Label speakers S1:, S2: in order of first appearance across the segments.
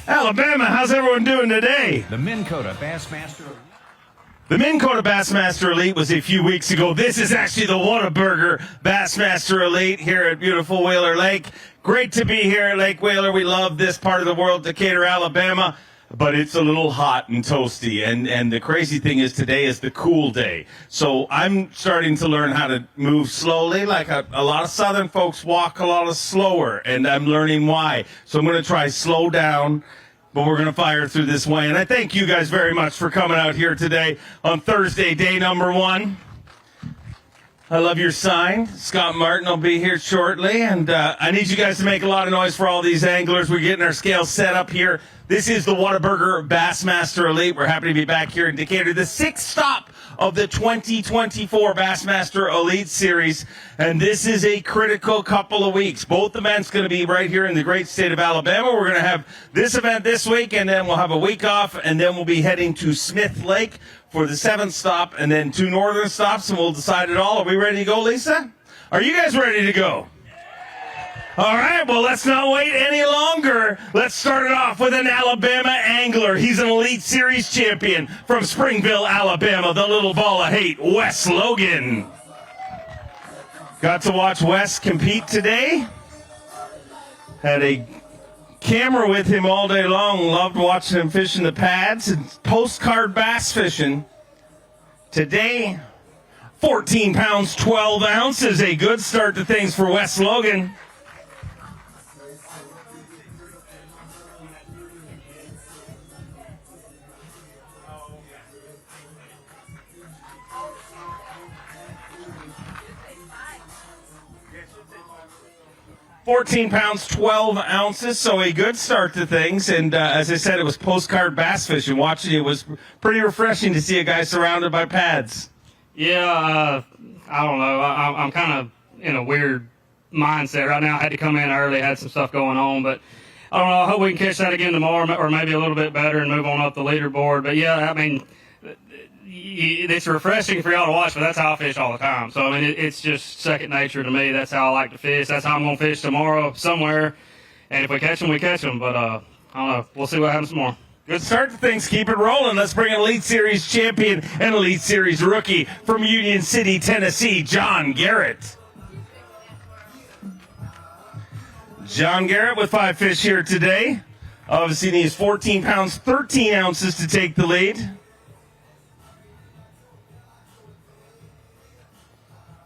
S1: Alabama, how's everyone doing today?
S2: The Minn Kota Bassmaster Elite.
S1: The Minn Kota Bassmaster Elite was a few weeks ago. This is actually the Whataburger Bassmaster Elite here at beautiful Whaler Lake. Great to be here at Lake Whaler. We love this part of the world, Decatur, Alabama. But it's a little hot and toasty, and the crazy thing is today is the cool day. So I'm starting to learn how to move slowly, like a lot of southern folks walk a lot slower, and I'm learning why. So I'm going to try slow down, but we're going to fire through this way. And I thank you guys very much for coming out here today on Thursday, day number 1. I love your sign. Scott Martin will be here shortly, and I need you guys to make a lot of noise for all these anglers. We're getting our scales set up here. This is the Whataburger Bassmaster Elite. We're happy to be back here in Decatur, the 6th stop of the 2024 Bassmaster Elite Series, and this is a critical couple of weeks. Both events going to be right here in the great state of Alabama. We're going to have this event this week, and then we'll have a week off, and then we'll be heading to Smith Lake for the 7th stop, and then 2 northern stops, and we'll decide it all. Are we ready to go, Lisa? Are you guys ready to go? All right, well, let's not wait any longer. Let's start it off with an Alabama angler. He's an Elite Series champion from Springville, Alabama, the little ball of hate, Wes Logan. Got to watch Wes compete today. Had a camera with him all day long. Loved watching him fishing the pads and postcard bass fishing. Today, 14 pounds, 12 ounces. A good start to things for Wes Logan. £14, 12 ounces, so a good start to things. And as I said, it was postcard bass fishing. Watching it was pretty refreshing to see a guy surrounded by pads.
S3: Yeah, I don't know. I'm kind of in a weird mindset right now. I had to come in early, had some stuff going on, but I don't know. I hope we can catch that again tomorrow, or maybe a little bit better and move on up the leaderboard. But yeah, I mean, it's refreshing for y'all to watch, but that's how I fish all the time. So, I mean, it's just second nature to me. That's how I like to fish. That's how I'm going to fish tomorrow somewhere. And if we catch them, we catch them. But, I don't know. We'll see what happens tomorrow.
S1: Good start to things. Keep it rolling. Let's bring an Elite Series champion and Elite Series rookie from Union City, Tennessee, John Garrett. John Garrett with 5 fish here today. Obviously needs 14 pounds, 13 ounces to take the lead.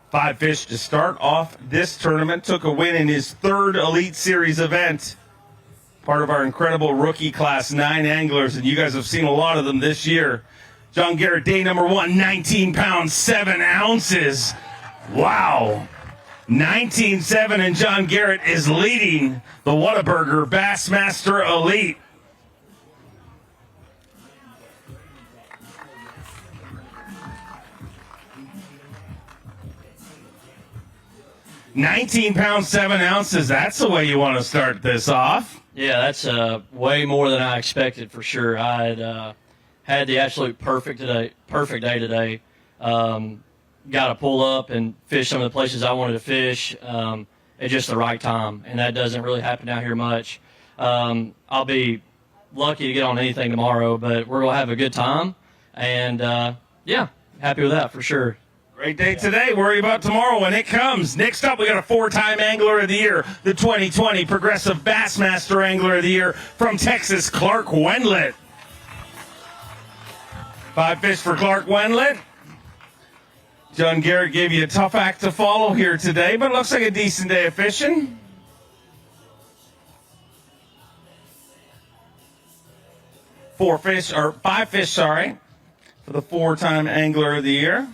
S1: 5 fish to start off this tournament. Took a win in his 3rd Elite Series event. Part of our incredible rookie class, 9 anglers, and you guys have seen a lot of them this year. John Garrett, day number 1, 19 pounds, 7 ounces. Wow. 19-7, and John Garrett is leading the Whataburger Bassmaster Elite. £19, 7 ounces. That's the way you want to start this off.
S4: Yeah, that's way more than I expected for sure. I had the absolute perfect day today. Got to pull up and fish some of the places I wanted to fish at just the right time, and that doesn't really happen out here much. I'll be lucky to get on anything tomorrow, but we're going to have a good time, and yeah, happy with that for sure.
S1: Great day today. Worry about tomorrow when it comes. Next up, we got a 4-time Angler of the Year, the 2020 Progressive Bassmaster Angler of the Year from Texas, Clark Wendlandt. 5 fish for Clark Wendlandt. John Garrett gave you a tough act to follow here today, but it looks like a decent day of fishing. Five fish, for the 4-time Angler of the Year.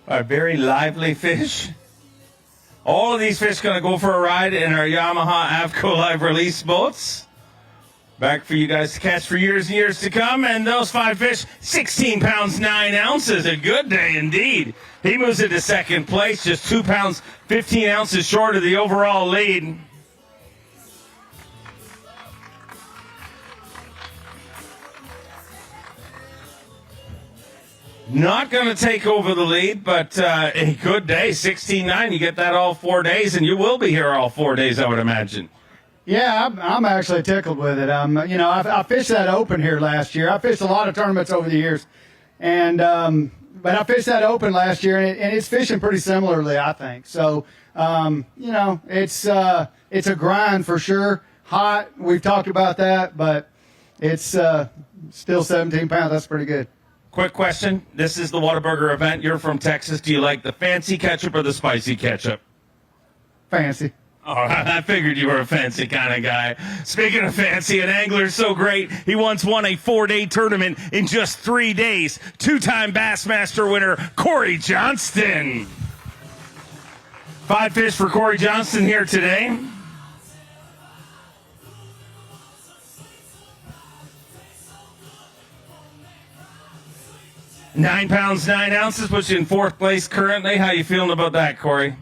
S1: 5 very lively fish. All of these fish going to go for a ride in our Yamaha Avco Live Release boats. Back for you guys to catch for years and years to come. And those 5 fish, 16 pounds, 9 ounces. A good day indeed. He moves into 2nd place, just 2 pounds, 15 ounces short of the overall lead. Not going to take over the lead, but a good day, 16-9. You get that all 4 days, and you will be here all 4 days, I would imagine.
S5: Yeah, I'm actually tickled with it. I fished that open here last year. I fished a lot of tournaments over the years, and but I fished that open last year, and it's fishing pretty similarly, I think. So, it's a grind for sure. Hot, we've talked about that, but it's still 17 pounds. That's pretty good.
S1: Quick question. This is the Whataburger event. You're from Texas. Do you like the fancy ketchup or the spicy ketchup?
S5: Fancy.
S1: Oh, I figured you were a fancy kind of guy. Speaking of fancy, an angler's so great, he once won a 4-day tournament in just 3 days. 2-time Bassmaster winner, Corey Johnston. 5 fish for Corey Johnston here today. £9, 9 ounces, puts you in 4th place currently. How you feeling about that, Corey?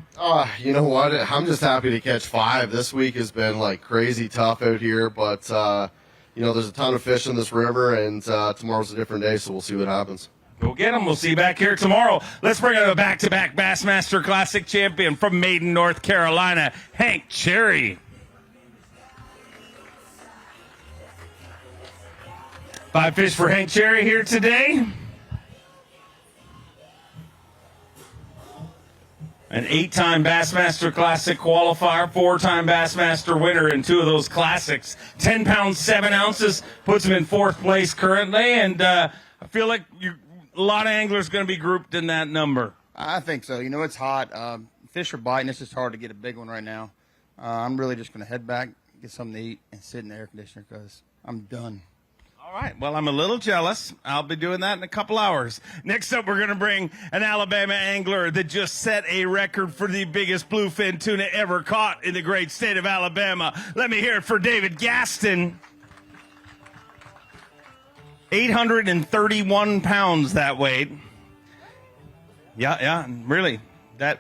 S6: You know what? I'm just happy to catch 5. This week has been like crazy tough out here, but there's a ton of fish in this river, and tomorrow's a different day, so we'll see what happens.
S1: Go get them. We'll see you back here tomorrow. Let's bring out a back-to-back Bassmaster Classic champion from Maiden, North Carolina, Hank Cherry. 5 fish for Hank Cherry here today. An 8-time Bassmaster Classic qualifier, 4-time Bassmaster winner in 2 of those classics. 10 pounds, 7 ounces, puts him in 4th place currently, and I feel like a lot of anglers going to be grouped in that number.
S7: I think so. It's hot. Fish are biting. It's just hard to get a big one right now. I'm really just going to head back, get something to eat, and sit in the air conditioner because I'm done.
S1: All right. Well, I'm a little jealous. I'll be doing that in a couple hours. Next up, we're going to bring an Alabama angler that just set a record for the biggest bluefin tuna ever caught in the great state of Alabama. Let me hear it for David Gaston. 831 pounds that weight. Yeah, really.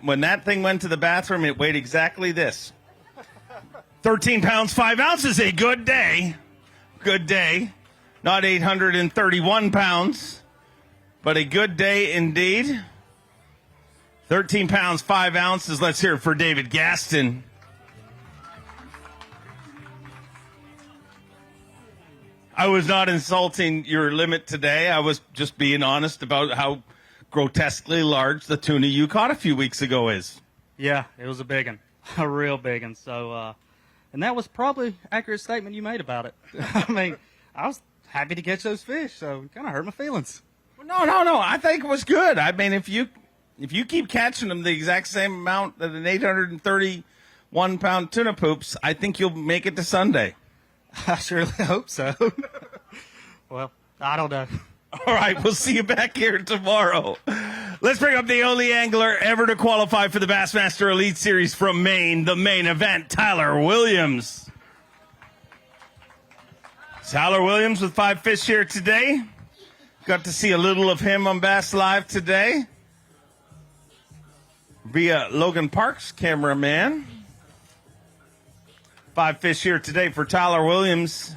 S1: When that thing went to the bathroom, it weighed exactly this. 13 pounds, 5 ounces, a good day. Good day. Not 831 pounds, but a good day indeed. 13 pounds, 5 ounces. Let's hear it for David Gaston. I was not insulting your limit today. I was just being honest about how grotesquely large the tuna you caught a few weeks ago is.
S3: Yeah, it was a big one, a real big one. So, and that was probably an accurate statement you made about it. I mean, I was happy to catch those fish, so it kind of hurt my feelings.
S1: No. I think it was good. I mean, if you keep catching them the exact same amount that an 831-pound tuna poops, I think you'll make it to Sunday.
S3: I surely hope so. Well, I don't know.
S1: All right, we'll see you back here tomorrow. Let's bring up the only angler ever to qualify for the Bassmaster Elite Series from Maine, the main event, Tyler Williams. Tyler Williams with 5 fish here today. Got to see a little of him on Bass Live today via Logan Parks, cameraman. 5 fish here today for Tyler Williams,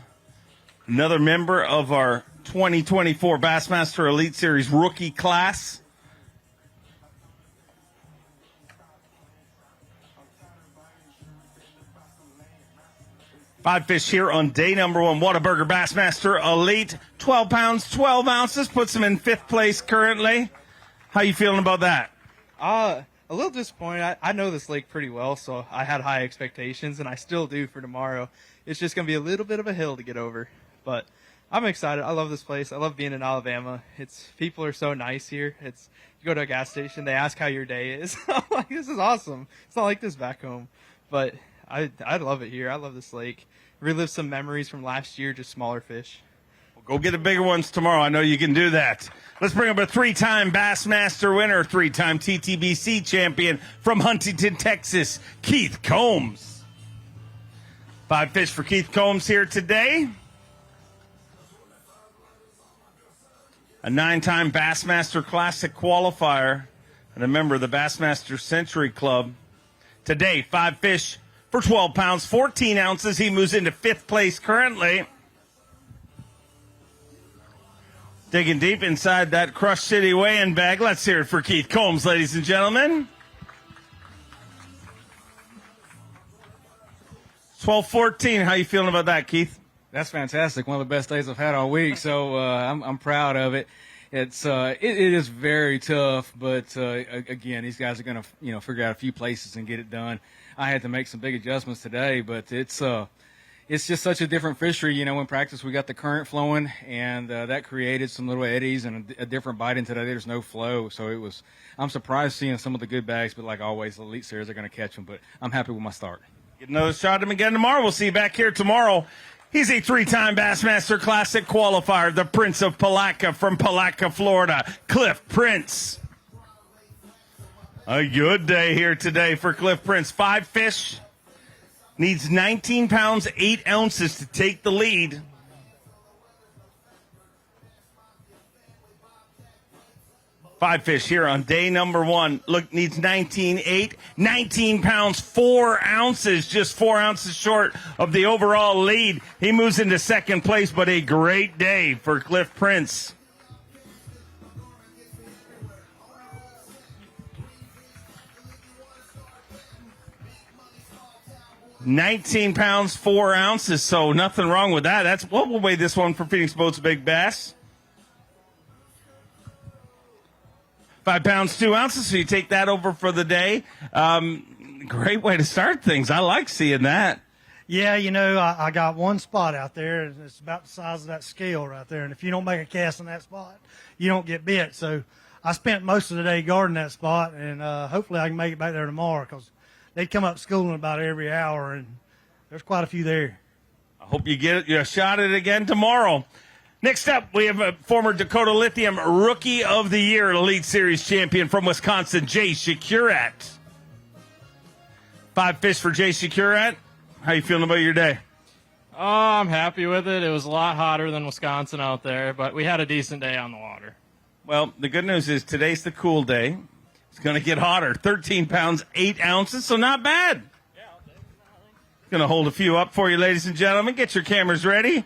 S1: another member of our 2024 Bassmaster Elite Series rookie class. Five fish here on day number 1, Whataburger Bassmaster Elite. 12 pounds, 12 ounces, puts him in 5th place currently. How you feeling about that?
S8: A little disappointed. I know this lake pretty well, so I had high expectations, and I still do for tomorrow. It's just going to be a little bit of a hill to get over. But I'm excited. I love this place. I love being in Alabama. People are so nice here. You go to a gas station, they ask how your day is. I'm like, this is awesome. It's not like this back home. But I love it here. I love this lake. Relive some memories from last year, just smaller fish.
S1: Go get the bigger ones tomorrow. I know you can do that. Let's bring up a 3-time Bassmaster winner, 3-time TTBC champion from Huntington, Texas, Keith Combs. 5 fish for Keith Combs here today. A 9-time Bassmaster Classic qualifier and a member of the Bassmaster Century Club. Today, 5 fish for 12 pounds, 14 ounces. He moves into 5th place currently. Digging deep inside that Crush City weigh-in bag. Let's hear it for Keith Combs, ladies and gentlemen. 12:14. How you feeling about that, Keith?
S9: That's fantastic. One of the best days I've had all week, so I'm proud of it. It is very tough, but again, these guys are going to figure out a few places and get it done. I had to make some big adjustments today, but it's just such a different fishery. In practice we got the current flowing, and that created some little eddies and a different bite. And today there's no flow, so I'm surprised seeing some of the good bags, but like always, the Elite Series are going to catch them. But I'm happy with my start.
S1: Get another shot at him again tomorrow. We'll see you back here tomorrow. He's a 3-time Bassmaster Classic qualifier, the Prince of Palatka from Palatka, Florida, Cliff Prince. A good day here today for Cliff Prince. 5 fish, needs 19 pounds, 8 ounces to take the lead. Five fish here on day number 1. Look, needs 19.8, 19 pounds, 4 ounces, just 4 ounces short of the overall lead. He moves into second place, but a great day for Cliff Prince. £19 pounds, 4 ounces, so nothing wrong with that. That's what we'll weigh this one for Phoenix Boats Big Bass. 5 pounds, 2 ounces, so you take that over for the day. Great way to start things. I like seeing that.
S10: Yeah, I got one spot out there, and it's about the size of that scale right there. And if you don't make a cast on that spot, you don't get bit. So I spent most of the day guarding that spot, and hopefully I can make it back there tomorrow, because they come up schooling about every hour, and there's quite a few there.
S1: I hope you get a shot at it again tomorrow. Next up, we have a former Dakota Lithium Rookie of the Year Elite Series champion from Wisconsin, Jay Shakurat. 5 fish for Jay Shakurat. How you feeling about your day?
S11: Oh, I'm happy with it. It was a lot hotter than Wisconsin out there, but we had a decent day on the water.
S1: Well, the good news is today's the cool day. It's going to get hotter. 13 pounds, 8 ounces, so not bad. Going to hold a few up for you, ladies and gentlemen. Get your cameras ready.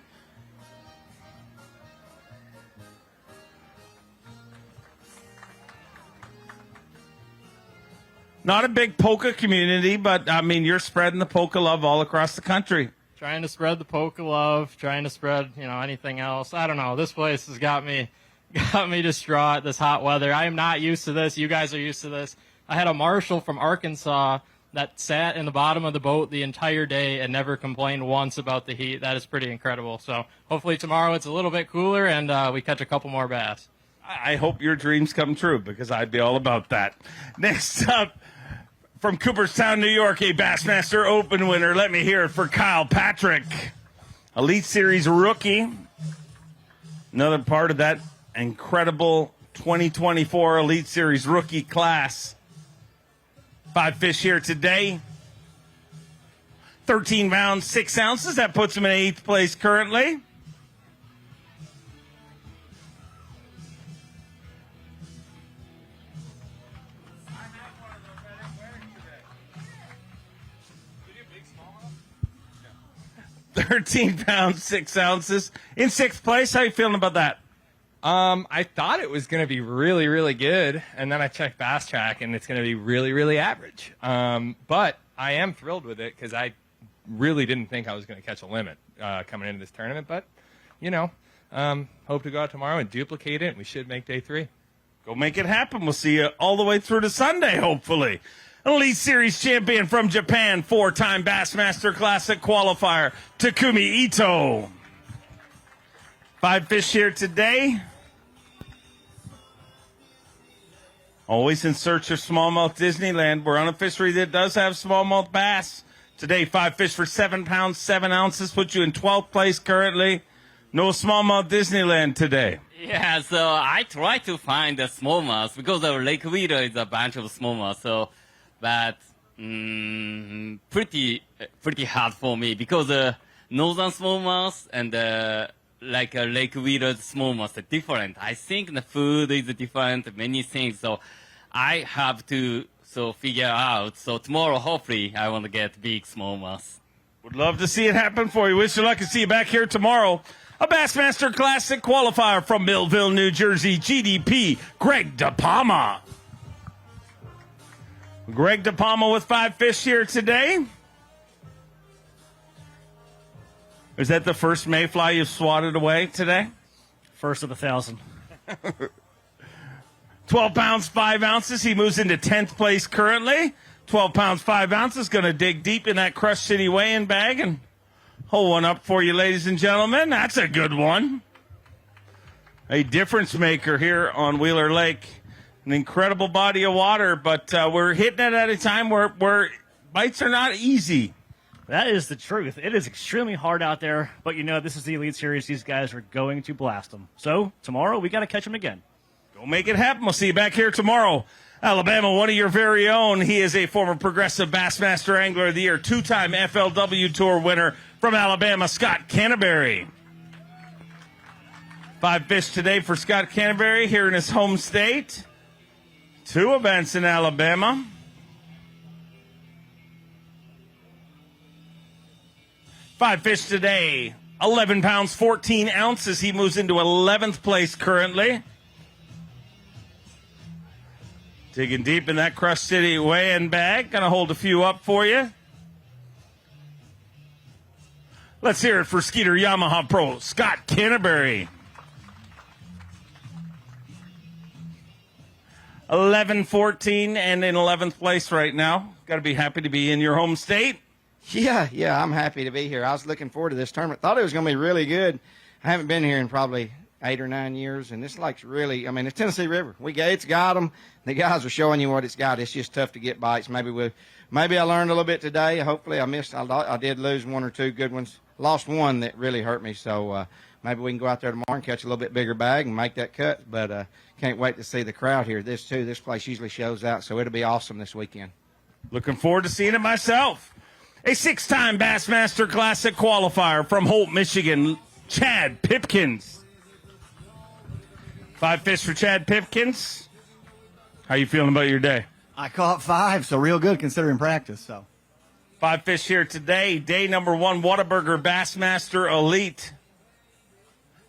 S1: Not a big polka community, but, you're spreading the polka love all across the country.
S11: Trying to spread the polka love, trying to spread, anything else. I don't know. This place has got me distraught, this hot weather. I am not used to this. You guys are used to this. I had a marshal from Arkansas that sat in the bottom of the boat the entire day and never complained once about the heat. That is pretty incredible. So hopefully tomorrow it's a little bit cooler and we catch a couple more bass.
S1: I hope your dreams come true, because I'd be all about that. Next up, from Cooperstown, New York, a Bassmaster Open winner. Let me hear it for Kyle Patrick. Elite Series rookie. Another part of that incredible 2024 Elite Series rookie class. 5 fish here today. 13 pounds, 6 ounces. That puts him in 8th place currently. £13 pounds, 6 ounces. In 6th place, how you feeling about that?
S12: I thought it was going to be really, really good, and then I checked Bass Track, and it's going to be really, really average. But I am thrilled with it, because I really didn't think I was going to catch a limit coming into this tournament. But, hope to go out tomorrow and duplicate it, and we should make day 3.
S1: Go make it happen. We'll see you all the way through to Sunday, hopefully. An Elite Series champion from Japan, 4-time Bassmaster Classic qualifier, Takumi Ito. 5 fish here today. Always in search of smallmouth Disneyland. We're on a fishery that does have smallmouth bass. Today, 5 fish for 7 pounds, 7 ounces. Put you in 12th place currently. No smallmouth Disneyland today.
S13: Yeah, so I try to find the smallmouth because of Lake Wheeler is a bunch of smallmouth. But pretty hard for me because northern smallmouth and Lake Wheeler smallmouth are different. I think the food is different, many things. So I have to figure out. So tomorrow, hopefully, I want to get big smallmouth.
S1: Would love to see it happen for you. Wish you luck and see you back here tomorrow A Bassmaster Classic qualifier from Millville, New Jersey, GDP, Greg DePalma. Greg DePalma with 5 fish here today. Is that the first mayfly you've swatted away today?
S14: First of 1,000.
S1: 12 pounds, 5 ounces. He moves into 10th place currently. 12 pounds, 5 ounces. Going to dig deep in that Crush City weigh-in bag and hold one up for you, ladies and gentlemen. That's a good one. A difference maker here on Wheeler Lake. An incredible body of water, but we're hitting it at a time where bites are not easy.
S14: That is the truth. It is extremely hard out there, but you know, this is the Elite Series. These guys are going to blast them. So, tomorrow, we got to catch them again.
S1: Go make it happen. We'll see you back here tomorrow. Alabama, one of your very own. He is a former Progressive Bassmaster Angler of the Year, 2-time FLW Tour winner from Alabama, Scott Canterbury. 5 fish today for Scott Canterbury here in his home state. 2 events in Alabama. Five fish today, 11 pounds, 14 ounces. He moves into 11th place currently. Digging deep in that Crush City weigh-in bag. Going to hold a few up for you. Let's hear it for Skeeter Yamaha Pro, Scott Canterbury. 11, 14, and in 11th place right now. Got to be happy to be in your home state.
S15: Yeah, I'm happy to be here. I was looking forward to this tournament. Thought it was going to be really good. I haven't been here in probably 8 or 9 years, and this lake's really, I mean, it's Tennessee River. It's got them. The guys are showing you what it's got. It's just tough to get bites. Maybe I learned a little bit today. Hopefully I did lose 1 or 2 good ones. Lost 1 that really hurt me, so maybe we can go out there tomorrow and catch a little bit bigger bag and make that cut, but can't wait to see the crowd here. This place usually shows out, so it'll be awesome this weekend.
S1: Looking forward to seeing it myself. A 6-time Bassmaster Classic qualifier from Holt, Michigan, Chad Pipkins. 5 fish for Chad Pipkins. How you feeling about your day?
S16: I caught 5, so real good considering practice. So
S1: 5 fish here today. Day number 1, Whataburger Bassmaster Elite.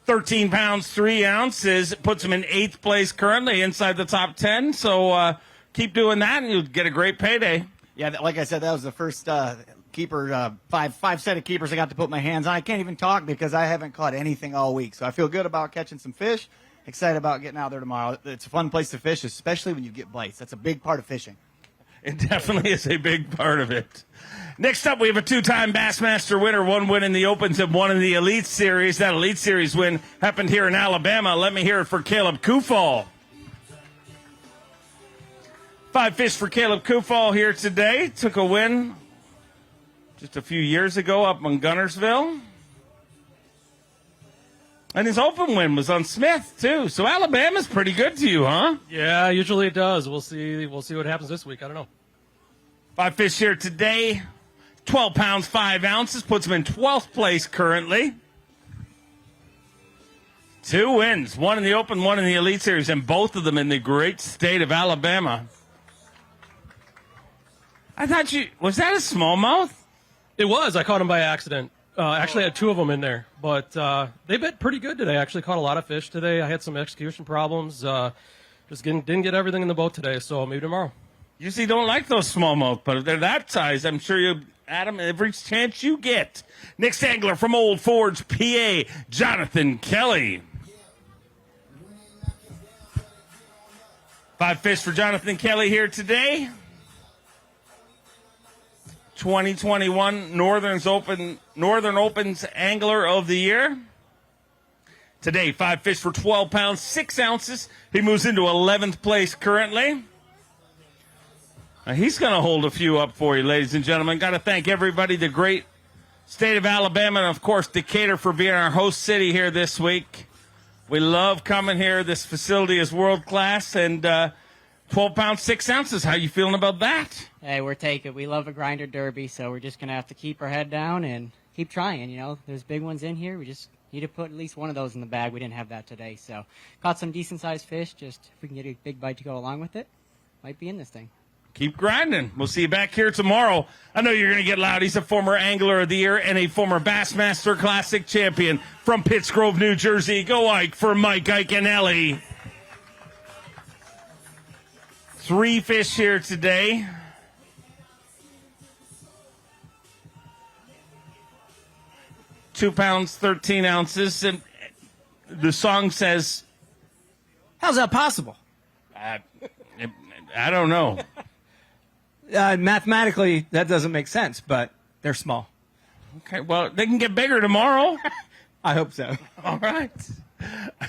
S1: 13 pounds, 3 ounces. Puts him in 8th place currently, inside the top 10. So keep doing that, and you'll get a great payday.
S16: Yeah, like I said, that was the first keeper, five set of keepers I got to put my hands on. I can't even talk because I haven't caught anything all week. So I feel good about catching some fish. Excited about getting out there tomorrow. It's a fun place to fish, especially when you get bites. That's a big part of fishing.
S1: It definitely is a big part of it. Next up, we have a 2-time Bassmaster winner, 1 win in the Opens and 1 in the Elite Series. That Elite Series win happened here in Alabama. Let me hear it for Caleb Kufall. 5 fish for Caleb Kufall here today. Took a win just a few years ago up in Gunnersville. And his open win was on Smith, too. So Alabama's pretty good to you, huh?
S17: Yeah, usually it does. We'll see what happens this week. I don't know.
S1: 5 fish here today. 12 pounds, 5 ounces. Puts him in 12th place currently. 2 wins. 1 in the Open, 1 in the Elite Series, and both of them in the great state of Alabama. I thought was that a smallmouth?
S17: It was. I caught him by accident. Actually, I had 2 of them in there, but they bit pretty good today. I actually caught a lot of fish today. I had some execution problems. Just didn't get everything in the boat today, so maybe tomorrow.
S1: Usually don't like those smallmouth, but if they're that size, I'm sure you'll add them every chance you get. Next angler from Old Forge, PA, Jonathan Kelly. 5 fish for Jonathan Kelly here today. 2021 Northern Opens Angler of the Year. Today, 5 fish for 12 pounds, 6 ounces. He moves into 11th place currently. Now he's going to hold a few up for you, ladies and gentlemen. Got to thank everybody, the great state of Alabama, and, of course, Decatur for being our host city here this week. We love coming here. This facility is world-class, and 12 pounds, 6 ounces. How you feeling about that?
S18: Hey, we're taking. We love a grinder derby, so we're just going to have to keep our head down and keep trying. You know, there's big ones in here. We just need to put at least one of those in the bag. We didn't have that today, so caught some decent-sized fish. Just if we can get a big bite to go along with it, might be in this thing.
S1: Keep grinding. We'll see you back here tomorrow. I know you're going to get loud. He's a former Angler of the Year and a former Bassmaster Classic champion from Pittsgrove, New Jersey. Go Ike for Mike, Ike, and Ellie. 3 fish here today. £2, 13 ounces. And the song says,
S19: how's that possible?
S1: I don't know.
S19: Mathematically, that doesn't make sense, but they're small.
S1: Okay, well, they can get bigger tomorrow.
S19: I hope so.
S1: All right.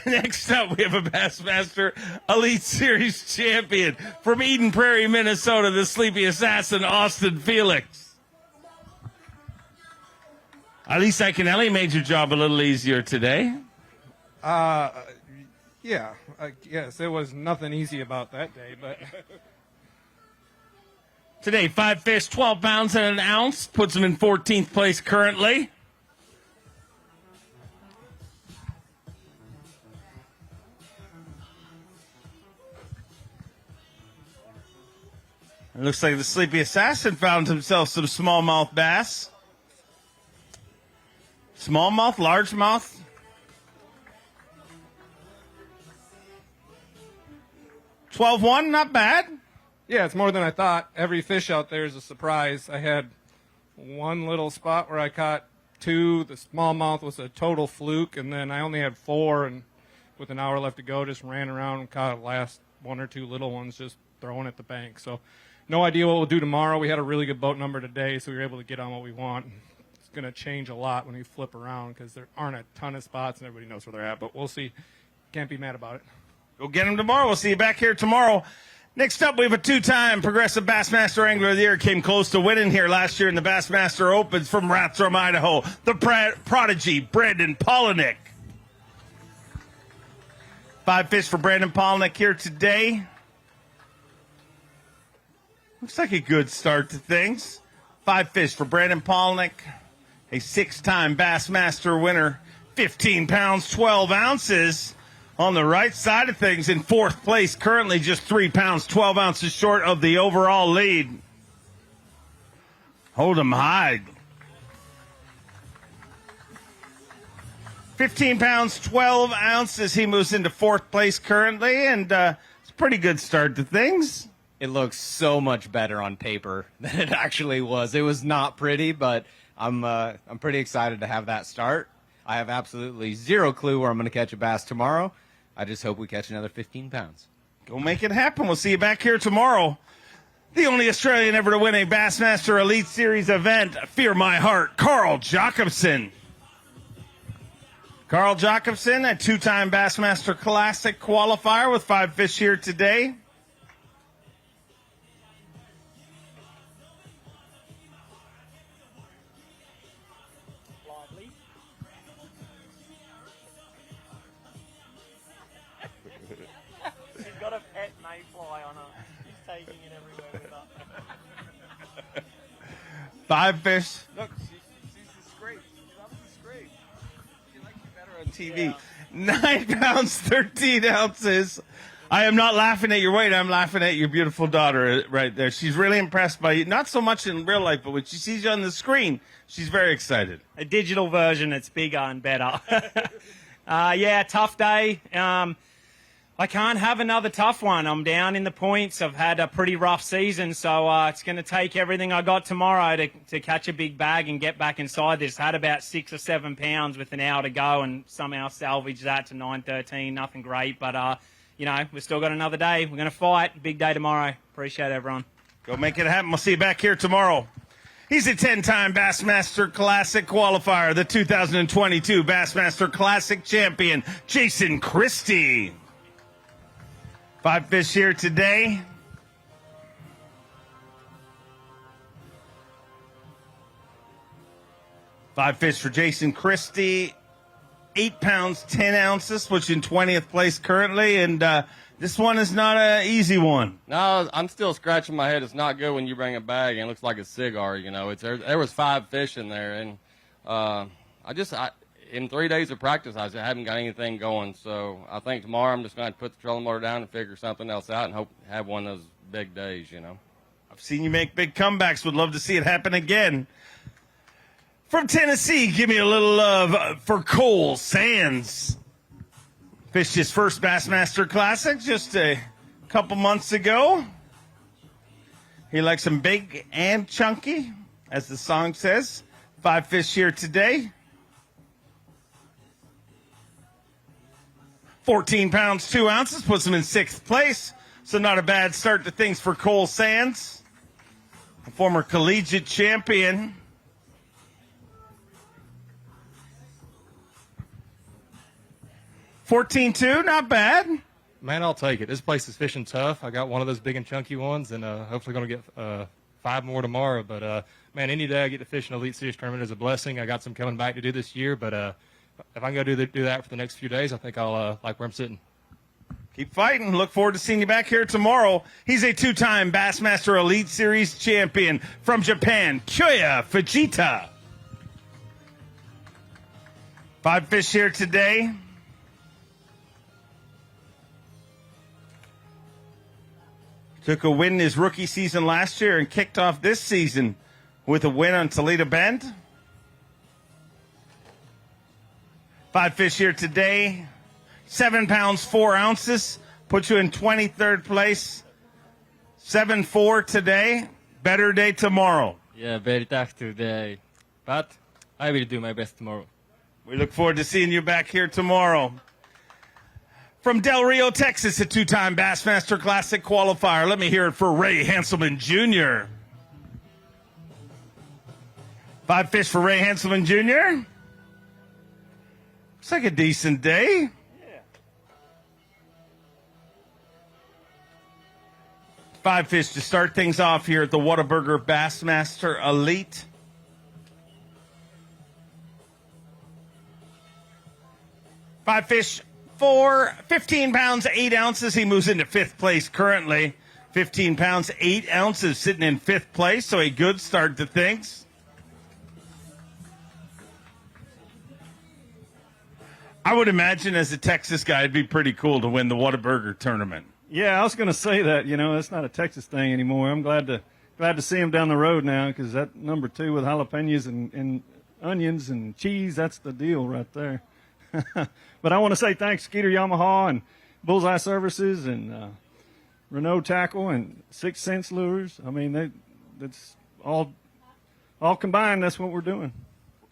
S1: Next up, we have a Bassmaster Elite Series champion from Eden Prairie, Minnesota, the sleepy assassin, Austin Felix. At least I can Ellie made your job a little easier today.
S20: Yeah, I guess there was nothing easy about that day, but
S1: Today, 5 fish, 12 pounds and an ounce, puts him in 14th place currently. It looks like the sleepy assassin found himself some smallmouth bass. Smallmouth, largemouth. 12-1, not bad.
S20: yeah, it's more than I thought. Every fish out there is a surprise. I had one little spot where I caught 2. The smallmouth was a total fluke, and then I only had 4, and with an hour left to go, just ran around and caught the last 1 or 2 little ones just throwing at the bank. So no idea what we'll do tomorrow. We had a really good boat number today, so we were able to get on what we want. It's going to change a lot when we flip around because there aren't a ton of spots, and everybody knows where they're at, but we'll see. Can't be mad about it.
S1: Go get him tomorrow. We'll see you back here tomorrow. Next up, we have a 2-time Progressive Bassmaster Angler of the Year. Came close to winning here last year in the Bassmaster Opens from Rathdrum, Idaho. The prodigy, Brandon Polinick. 5 fish for Brandon Polinick here today. Looks like a good start to things. 5 fish for Brandon Polinick, a 6-time Bassmaster winner. 15 pounds, 12 ounces. On the right side of things, in 4th place, currently just 3 pounds, 12 ounces short of the overall lead. Hold him high. 15 pounds, 12 ounces. He moves into 4th place currently, and it's a pretty good start to things.
S21: It looks so much better on paper than it actually was. It was not pretty, but I'm pretty excited to have that start. I have absolutely zero clue where I'm going to catch a bass tomorrow. I just hope we catch another 15 pounds.
S1: Go make it happen. We'll see you back here tomorrow. The only Australian ever to win a Bassmaster Elite Series event, Fear My Heart, Carl Jacobson. Carl Jacobson, a 2-time Bassmaster Classic qualifier with 5 fish here today.
S21: She's got a pet mayfly on her. She's taking it everywhere with her.
S1: 5 fish.
S21: Look,
S20: She's discreet. She loves discreet. She likes you better on
S1: TV. 9 pounds, 13 ounces. I am not laughing at your weight. I'm laughing at your beautiful daughter right there. She's really impressed by you. Not so much in real life, but when she sees you on the screen, she's very excited.
S22: A digital version that's bigger and better. Yeah, tough day. I can't have another tough one. I'm down in the points. I've had a pretty rough season, so it's going to take everything I got tomorrow to catch a big bag and get back inside this. Had about 6 or 7 pounds with an hour to go and somehow salvage that to 9.13. Nothing great, but, you know, we've still got another day. We're going to fight. Big day tomorrow. Appreciate it, everyone.
S1: Go make it happen. We'll see you back here tomorrow. He's a 10-time Bassmaster Classic qualifier, the 2022 Bassmaster Classic champion, Jason Christie. 5 fish here today. Five fish for Jason Christie. 8 pounds, 10 ounces, which in 20th place currently. And this one is not an easy one.
S23: No, I'm still scratching my head. It's not good when you bring a bag and it looks like a cigar, you know. There was 5 fish in there. And in 3 days of practice, I haven't got anything going. So I think tomorrow I'm just going to put the trolling motor down and figure something else out and hope have one of those big days, you know.
S1: I've seen you make big comebacks. Would love to see it happen again. From Tennessee, give me a little love for Cole Sands. Fished his first Bassmaster Classic just a couple months ago. He likes them big and chunky, as the song says. 5 fish here today. 14 pounds, 2 ounces, puts him in 6th place. So not a bad start to things for Cole Sands, a former collegiate champion. $14.2, not bad.
S2: Man, I'll take it. This place is fishing tough. I got one of those big and chunky ones, and hopefully going to get 5 more tomorrow. But, man, any day I get to fish an Elite Series tournament is a blessing. I got some coming back to do this year, but if I can go do that for the next few days, I think I'll like where I'm sitting.
S1: Keep fighting. Look forward to seeing you back here tomorrow. He's a 2-time Bassmaster Elite Series champion from Japan, Kyoya Fujita. 5 fish here today. Took a win in his rookie season last year and kicked off this season with a win on Toledo Bend. 5 fish here today. 7 pounds, 4 ounces. Put you in 23rd place. 7-4 today. Better day tomorrow.
S13: Yeah, very tough today. But I will do my best tomorrow.
S1: We look forward to seeing you back here tomorrow. From Del Rio, Texas, a 2-time Bassmaster Classic qualifier. Let me hear it for Ray Hanselman Jr. 5 fish for Ray Hanselman Jr. Looks like a decent day. Yeah. 5 fish to start things off here at the Whataburger Bassmaster Elite. Five fish for 15 pounds, 8 ounces. He moves into 5th place currently. 15 pounds, 8 ounces sitting in 5th place, so a good start to things. I would imagine as a Texas guy, it'd be pretty cool to win the Whataburger tournament.
S4: Yeah, I was going to say that. You know, it's not a Texas thing anymore. I'm glad to see him down the road now, because that number 2 with jalapenos and onions and cheese, that's the deal right there. But I want to say thanks to Skeeter Yamaha and Bullseye Services and Renault Tackle and 6 Sense Lures. I mean, that's all combined. That's what we're doing.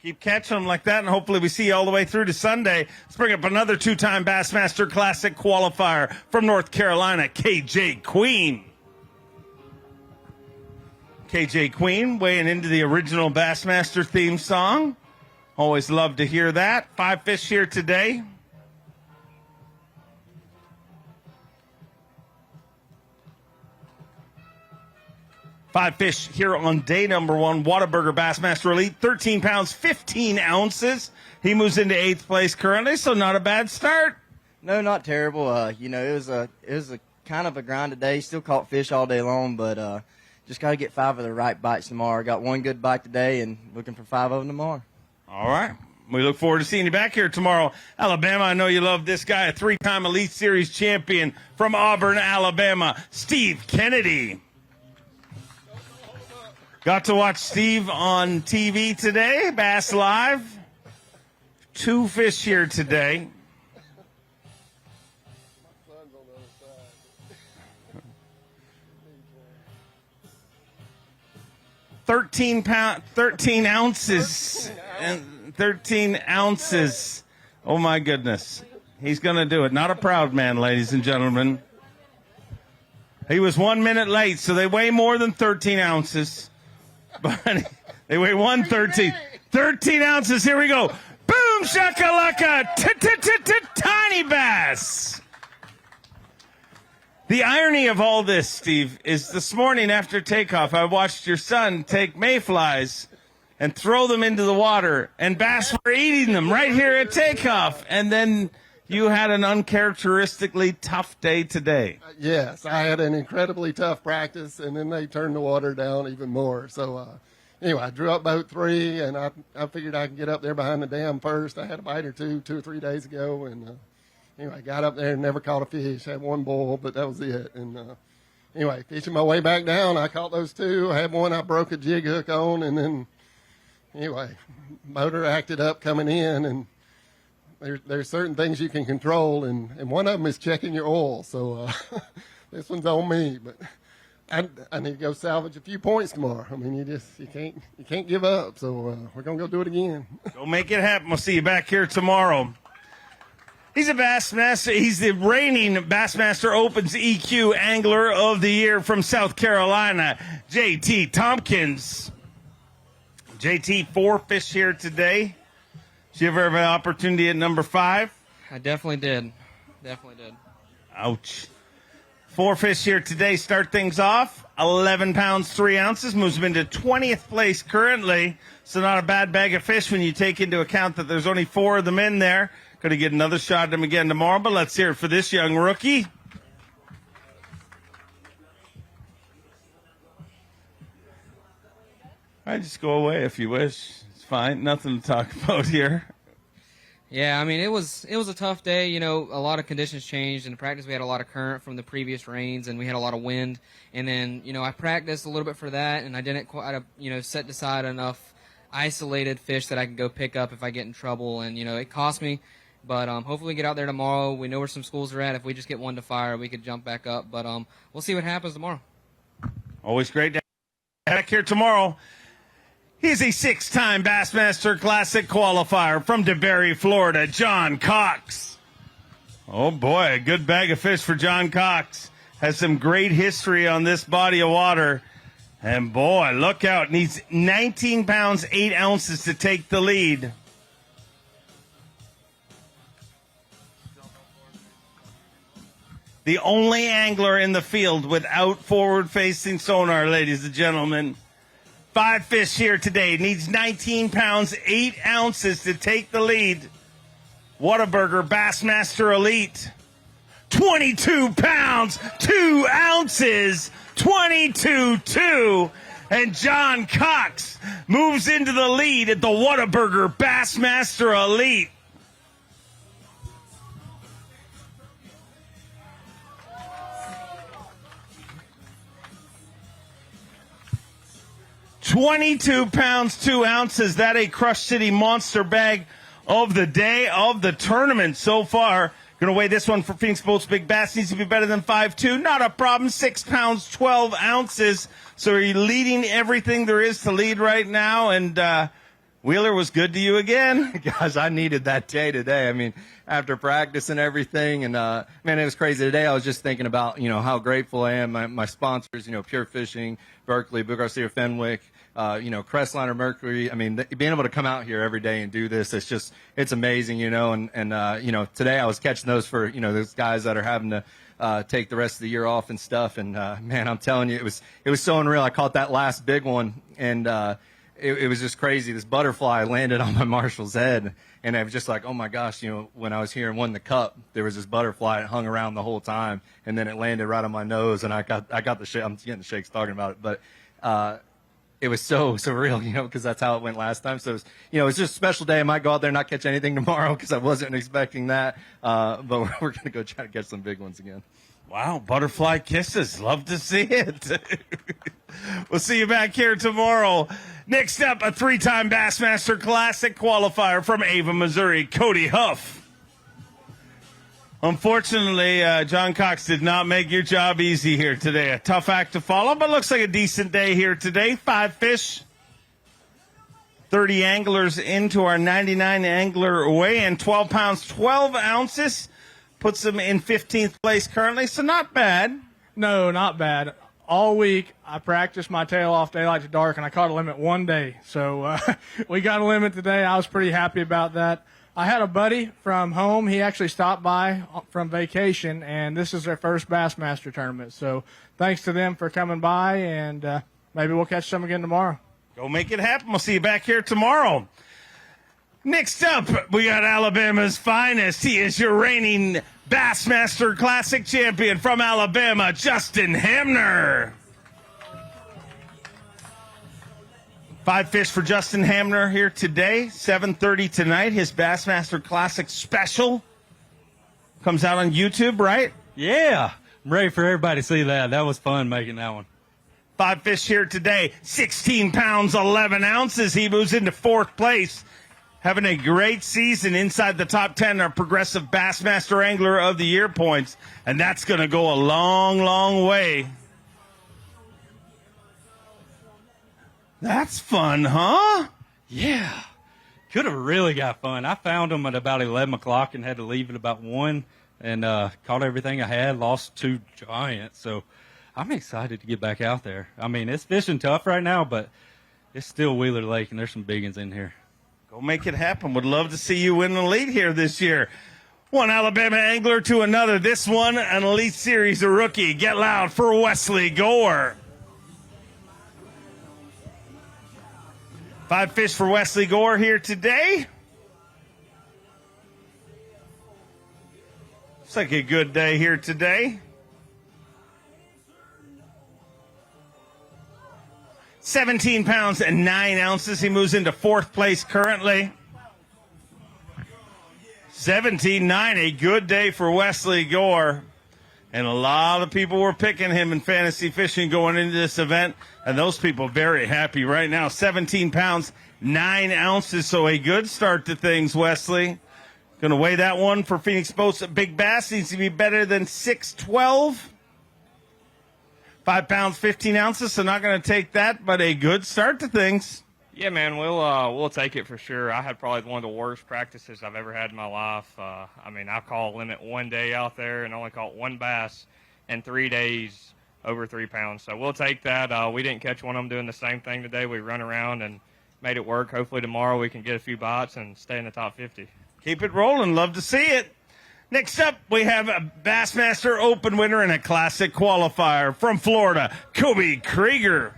S1: Keep catching them like that, and hopefully we see you all the way through to Sunday. Let's bring up another 2-time Bassmaster Classic qualifier from North Carolina, KJ Queen. KJ Queen weighing into the original Bassmaster theme song. Always love to hear that. 5 fish here today. Five fish here on day number 1, Whataburger Bassmaster Elite, 13 pounds, 15 ounces. He moves into 8th place currently, so not a bad start.
S5: No, not terrible. You know, it was a kind of a grind today. Still caught fish all day long, but just got to get 5 of the right bites tomorrow. Got 1 good bite today and looking for 5 of them tomorrow.
S1: All right. We look forward to seeing you back here tomorrow. Alabama, I know you love this guy, a 3-time Elite Series champion from Auburn, Alabama, Steve Kennedy. Got to watch Steve on TV today, Bass Live. 2 fish here today. $13 ounces. And 13 ounces. Oh, my goodness. He's going to do it. Not a proud man, ladies and gentlemen. He was 1 minute late, so they weigh more than 13 ounces. But they weigh 113. 13 ounces. Here we go. Boom, shakalaka. Tiny bass. The irony of all this, Steve, is this morning after takeoff, I watched your son take mayflies and throw them into the water, and bass were eating them right here at takeoff. And then you had an uncharacteristically tough day today.
S24: Yes, I had an incredibly tough practice, and then they turned the water down even more. So, anyway, I drew up boat 3, and I figured I could get up there behind the dam first. I had a bite or 2 or 3 days ago, and anyway, I got up there and never caught a fish. Had 1 bull, but that was it. And anyway, fishing my way back down, I caught those two. I had one I broke a jig hook on, and then anyway, motor acted up coming in, and there's certain things you can control, and one of them is checking your oil. So this one's on me, but I need to go salvage a few points tomorrow. I mean, you can't give up. So we're gonna go do it again.
S1: Go make it happen. We'll see you back here tomorrow. He's a Bassmaster. He's the reigning Bassmaster Opens EQ Angler of the Year from South Carolina, JT Tompkins. JT, 4 fish here today. Did you ever have an opportunity at number 5?
S3: I definitely did. Definitely did.
S1: Ouch. 4 fish here today. Start things off. 11 pounds, 3 ounces. Moves him into 20th place currently. So not a bad bag of fish when you take into account that there's only 4 of them in there. Going to get another shot at him again tomorrow, but let's hear it for this young rookie. All right, just go away if you wish. It's fine. Nothing to talk about here.
S3: Yeah, I mean, it was a tough day. You know, a lot of conditions changed. In practice, we had a lot of current from the previous rains, and we had a lot of wind. And then, you know, I practiced a little bit for that, and I didn't quite, set aside enough isolated fish that I can go pick up if I get in trouble. And, you know, it cost me. But hopefully we get out there tomorrow. We know where some schools are at. If we just get one to fire, we could jump back up. But we'll see what happens tomorrow.
S1: Always great to have back here tomorrow. He's a 6-time Bassmaster Classic qualifier from DeBerry, Florida, John Cox. Oh, boy, a good bag of fish for John Cox. Has some great history on this body of water. And, boy, look out. Needs 19 pounds, 8 ounces to take the lead. The only angler in the field without forward-facing sonar, ladies and gentlemen. 5 fish here today. Needs 19 pounds, 8 ounces to take the lead. Whataburger Bassmaster Elite. 22 pounds, 2 ounces. 22-2. And John Cox moves into the lead at the Whataburger Bassmaster Elite. $22 pounds, 2 ounces. That a Crush City monster bag of the day of the tournament so far. Going to weigh this one for Phoenix Boats Big Bass. Needs to be better than 5'2". Not a problem. 6 pounds, 12 ounces. So are you leading everything there is to lead right now? And Wheeler was good to you again.
S21: Gosh, I needed that day today. I mean, after practice and everything, and man, it was crazy today. I was just thinking about, how grateful I am. My sponsors, Pure Fishing, Berkeley, Blue Garcia, Fenwick, Crestliner, Mercury. I mean, being able to come out here every day and do this, it's amazing, and today I was catching those for, those guys that are having to take the rest of the year off and stuff. And man, I'm telling you, it was so unreal. I caught that last big one, and it was just crazy. This butterfly landed on my marshal's head, and I was just like, oh my gosh, when I was here and won the cup, there was this butterfly that hung around the whole time, and then it landed right on my nose, and I got the shake. I'm getting the shakes talking about it, but it was so surreal, because that's how it went last time. So it's just a special day. I might go out there and not catch anything tomorrow because I wasn't expecting that, but we're gonna go try to catch some big ones again.
S1: Wow, butterfly kisses. Love to see it. We'll see you back here tomorrow. Next up, a 3-time Bassmaster Classic qualifier from Ava, Missouri, Cody Huff. Unfortunately, John Cox did not make your job easy here today. A tough act to follow, but looks like a decent day here today. 5 fish, 30 anglers into our 99 angler weigh-in. 12 pounds, 12 ounces. Puts them in 15th place currently, so not bad.
S6: No, not bad. All week, I practiced my tail off daylight to dark, and I caught a limit one day. So we got a limit today. I was pretty happy about that. I had a buddy from home. He actually stopped by from vacation, and this is their first Bassmaster tournament. So thanks to them for coming by, and maybe we'll catch some again tomorrow.
S1: Go make it happen. We'll see you back here tomorrow. Next up, we got Alabama's finest. He is your reigning Bassmaster Classic champion from Alabama, Justin Hamner. 5 fish for Justin Hamner here today, 7:30 tonight. His Bassmaster Classic special comes out on YouTube, right?
S7: Yeah. I'm ready for everybody to see that. That was fun making that one.
S1: 5 fish here today, 16 pounds, 11 ounces. He moves into 4th place. Having a great season inside the top 10, our Progressive Bassmaster Angler of the Year points. And that's going to go a long, long way. That's fun, huh?
S7: Yeah. Could have really got fun. I found them at about 11 o'clock and had to leave at about 1 and caught everything I had, lost 2 giants. So I'm excited to get back out there. I mean, it's fishing tough right now, but it's still Wheeler Lake, and there's some big ones in here.
S1: Go make it happen. Would love to see you win the Elite here this year. One Alabama angler to another. This one, an Elite Series rookie. Get loud for Wesley Gore. 5 fish for Wesley Gore here today. Looks like a good day here today. 17 pounds and 9 ounces. He moves into 4th place currently. 17.9, a good day for Wesley Gore. And a lot of people were picking him in fantasy fishing going into this event. And those people very happy right now. 17 pounds, 9 ounces. So a good start to things, Wesley. Going to weigh that one for Phoenix Boats at Big Bass. Needs to be better than 612. 5 pounds, 15 ounces, so not going to take that, but a good start to things.
S11: Yeah, man, we'll take it for sure. I had probably one of the worst practices I've ever had in my life. I mean, I caught limit 1 day out there and only caught 1 bass in 3 days over 3 pounds. So we'll take that. We didn't catch one of them doing the same thing today. We run around and made it work. Hopefully tomorrow we can get a few bites and stay in the top 50.
S1: Keep it rolling. Love to see it. Next up, we have a Bassmaster Open winner and a Classic qualifier from Florida, Kobe Krieger.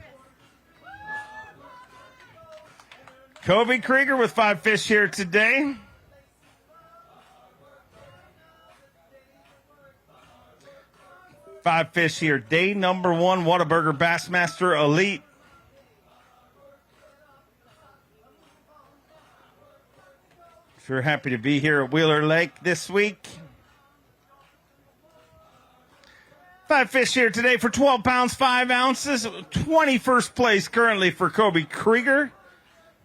S1: Kobe Krieger with 5 fish here today. Five fish here. Day number 1, Whataburger Bassmaster Elite. Sure happy to be here at Wheeler Lake this week. 5 fish here today for 12 pounds, 5 ounces. 21st place currently for Kobe Krieger.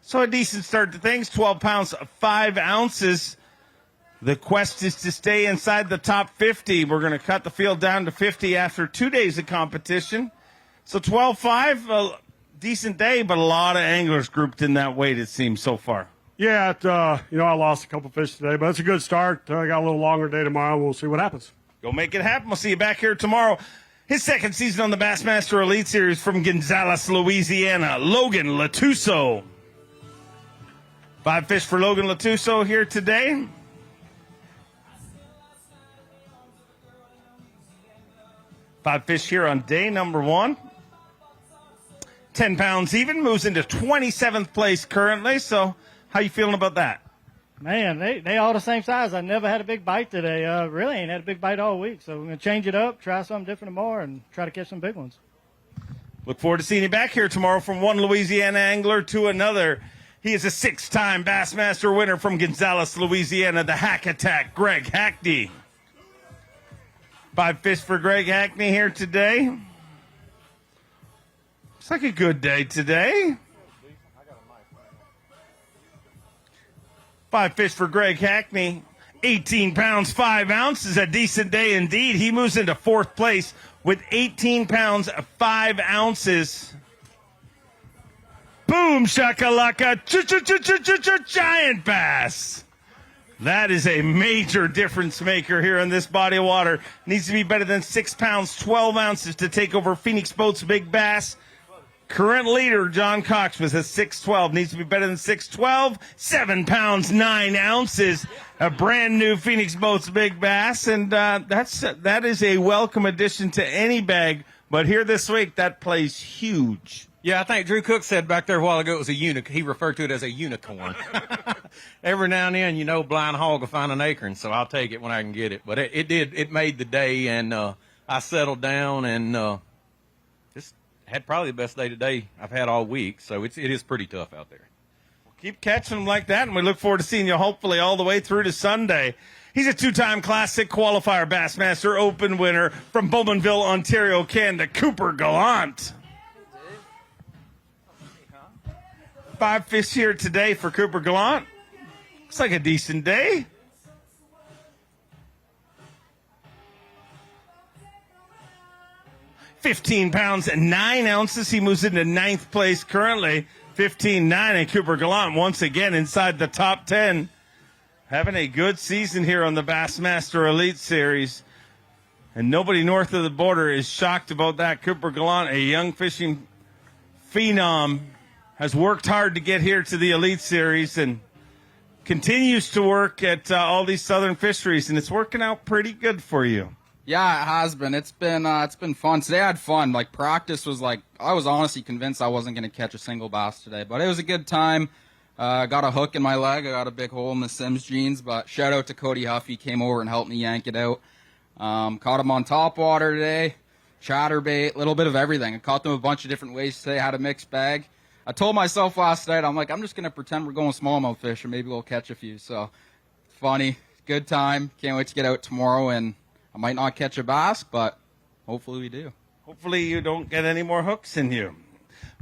S1: So a decent start to things. 12 pounds, 5 ounces. The quest is to stay inside the top 50. We're going to cut the field down to 50 after 2 days of competition. So 12.5, a decent day, but a lot of anglers grouped in that weight, it seems, so far.
S8: Yeah, I lost a couple fish today, but it's a good start. I got a little longer day tomorrow. We'll see what happens.
S1: Go make it happen. We'll see you back here tomorrow. His second season on the Bassmaster Elite Series from Gonzales, Louisiana, Logan Latuso. 5 fish for Logan Latuso here today. Five fish here on day number 1. 10 pounds even, moves into 27th place currently. So how you feeling about that?
S9: Man, they all the same size. I never had a big bite today. Really ain't had a big bite all week. So we're going to change it up, try something different tomorrow, and try to catch some big ones.
S1: Look forward to seeing you back here tomorrow from one Louisiana angler to another. He is a 6-time Bassmaster winner from Gonzales, Louisiana, the Hack Attack, Greg Hackney. 5 fish for Greg Hackney here today. Looks like a good day today. 5 fish for Greg Hackney. 18 pounds, 5 ounces. A decent day indeed. He moves into 4th place with 18 pounds, 5 ounces. Boom, shakalaka, giant bass. That is a major difference maker here in this body of water. Needs to be better than 6 pounds, 12 ounces to take over Phoenix Boats Big Bass. Current leader, John Cox, was at 612. Needs to be better than 612. 7 pounds, 9 ounces. A brand new Phoenix Boats Big Bass. And that is a welcome addition to any bag. But here this week, that plays huge.
S19: Yeah, I think Drew Cook said back there a while ago it was a unicorn. He referred to it as a unicorn. Every now and then, blind hog will find an acorn, so I'll take it when I can get it. But it made the day, and I settled down and just had probably the best day today I've had all week. So it is pretty tough out there.
S1: Keep catching them like that, and we look forward to seeing you hopefully all the way through to Sunday. He's a two-time Classic Qualifier Bassmaster Open winner from Bowmanville, Ontario, Canada, Cooper Gallant. 5 fish here today for Cooper Gallant. Looks like a decent day. £15 and 9 ounces. He moves into 9th place currently. 15-9, and Cooper Gallant once again inside the top 10. Having a good season here on the Bassmaster Elite Series. And nobody north of the border is shocked about that. Cooper Gallant, a young fishing phenom, has worked hard to get here to the Elite Series and continues to work at all these southern fisheries, and it's working out pretty good for you.
S10: Yeah, it has been. It's been fun. Today I had fun. Like, practice was like, I was honestly convinced I wasn't going to catch a single bass today, but it was a good time. Got a hook in my leg. I got a big hole in the Sims jeans, but shout out to Cody Huff. He came over and helped me yank it out. Caught him on top water today, chatterbait, a little bit of everything. I caught them a bunch of different ways today. Had a mixed bag. I told myself last night, I'm like, I'm just going to pretend we're going smallmouth fish, or maybe we'll catch a few. So, funny, good time. Can't wait to get out tomorrow, and I might not catch a bass, but hopefully we do.
S1: Hopefully you don't get any more hooks in you.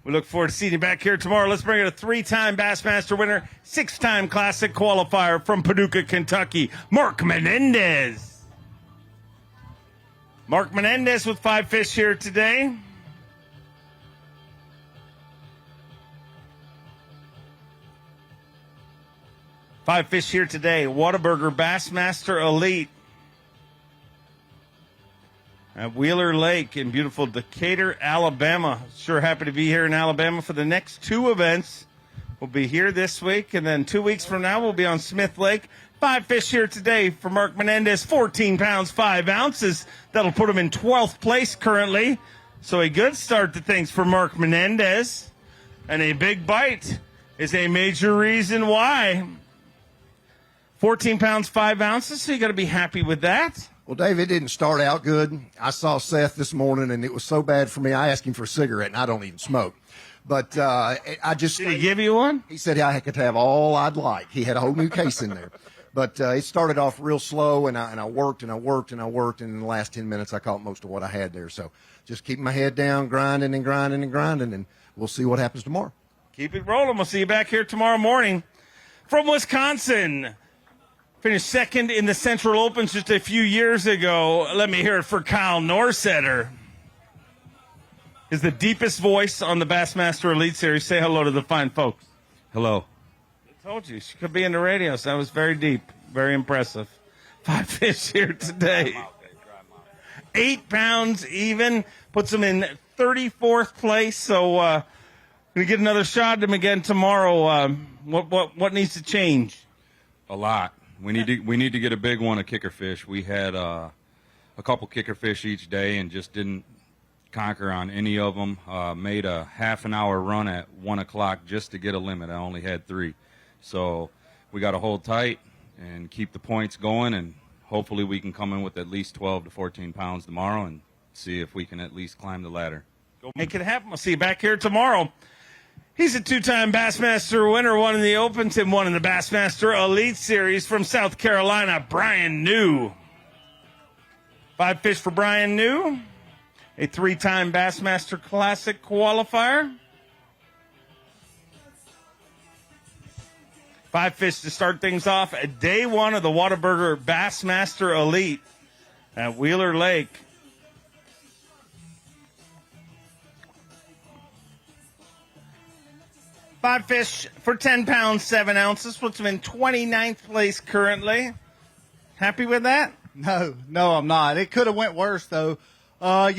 S1: We look forward to seeing you back here tomorrow. Let's bring it a 3-time Bassmaster winner, 6-time Classic Qualifier from Paducah, Kentucky, Mark Menendez. Mark Menendez with 5 fish here today. Five fish here today. Whataburger Bassmaster Elite at Wheeler Lake in beautiful Decatur, Alabama. Sure happy to be here in Alabama for the next 2 events. We'll be here this week, and then 2 weeks from now we'll be on Smith Lake. 5 fish here today for Mark Menendez, 14 pounds, 5 ounces. That'll put him in 12th place currently. So a good start to things for Mark Menendez. And a big bite is a major reason why. 14 pounds, 5 ounces, so you got to be happy with that.
S12: Well, Dave, it didn't start out good. I saw Seth this morning, and it was so bad for me, I asked him for a cigarette, and I don't even smoke. But I just...
S1: Did he give you one?
S12: He said I could have all I'd like. He had a whole new case in there. But it started off real slow, and I worked, and in the last 10 minutes I caught most of what I had there. So just keeping my head down, grinding, and we'll see what happens tomorrow.
S1: Keep it rolling. We'll see you back here tomorrow morning. From Wisconsin, finished second in the Central Opens just a few years ago. Let me hear it for Kyle Norsetter. Is the deepest voice on the Bassmaster Elite Series. Say hello to the fine folks.
S14: Hello.
S1: I told you, she could be in the radio, so that was very deep, very impressive. 5 fish here today. 8 pounds even, puts him in 34th place, so going to get another shot at him again tomorrow. What needs to change?
S14: A lot. We need to get a big one of kicker fish. We had a couple kicker fish each day and just didn't conquer on any of them. Made a half an hour run at 1 o'clock just to get a limit. I only had 3. So we got to hold tight and keep the points going, and hopefully we can come in with at least 12 to 14 pounds tomorrow and see if we can at least climb the ladder.
S1: Go make it happen. We'll see you back here tomorrow. He's a 2-time Bassmaster winner, 1 in the Opens and 1 in the Bassmaster Elite Series from South Carolina, Brian New. 5 fish for Brian New, a 3-time Bassmaster Classic qualifier. 5 fish to start things off at day 1 of the Whataburger Bassmaster Elite at Wheeler Lake. Five fish for 10 pounds, 7 ounces, puts him in 29th place currently. Happy with that?
S15: No, I'm not. It could have went worse, though. I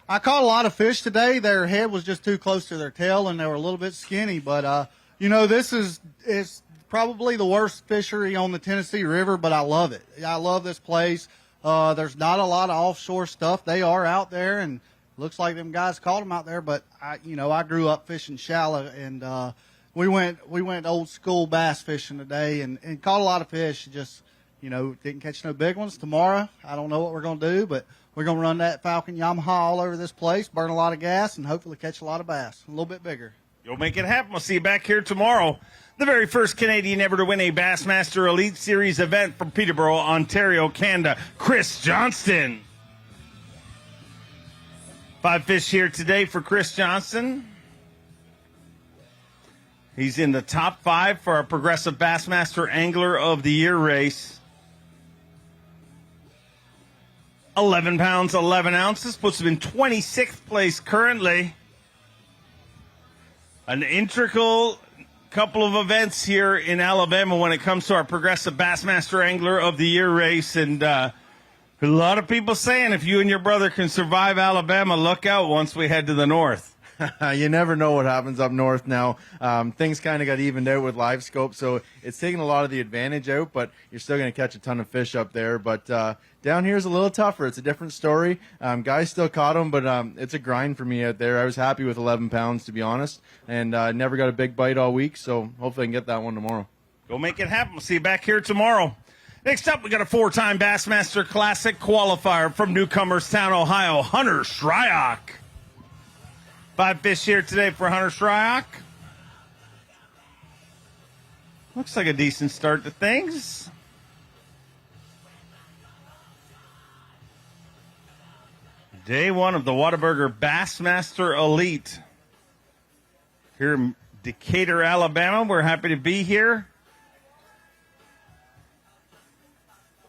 S15: caught a lot of fish today. Their head was just too close to their tail, and they were a little bit skinny. But, it's probably the worst fishery on the Tennessee River, but I love it. I love this place. There's not a lot of offshore stuff. They are out there, and looks like them guys caught them out there. But I grew up fishing shallow, and we went old school bass fishing today, and caught a lot of fish. Just didn't catch no big ones. Tomorrow, I don't know what we're gonna do, but we're gonna run that Falcon Yamaha all over this place, burn a lot of gas, and hopefully catch a lot of bass, a little bit bigger.
S1: You'll make it happen. We'll see you back here tomorrow. The very first Canadian ever to win a Bassmaster Elite Series event from Peterborough, Ontario, Canada, Chris Johnston. 5 fish here today for Chris Johnston. He's in the top 5 for our Progressive Bassmaster Angler of the Year race. 11 pounds, 11 ounces, puts him in 26th place currently. An integral couple of events here in Alabama when it comes to our Progressive Bassmaster Angler of the Year race. And a lot of people saying if you and your brother can survive Alabama, look out once we head to the north.
S16: You never know what happens up north now. Things kind of got evened out with live scope, so it's taking a lot of the advantage out, but you're still going to catch a ton of fish up there. But down here is a little tougher. It's a different story. Guys still caught them, but it's a grind for me out there. I was happy with 11 pounds, to be honest, and never got a big bite all week, so hopefully I can get that one tomorrow.
S1: Go make it happen. We'll see you back here tomorrow. Next up, we got a 4-time Bassmaster Classic qualifier from Newcomerstown, Ohio, Hunter Shryock. 5 fish here today for Hunter Shryock. Looks like a decent start to things. Day 1 of the Whataburger Bassmaster Elite. Here in Decatur, Alabama. We're happy to be here.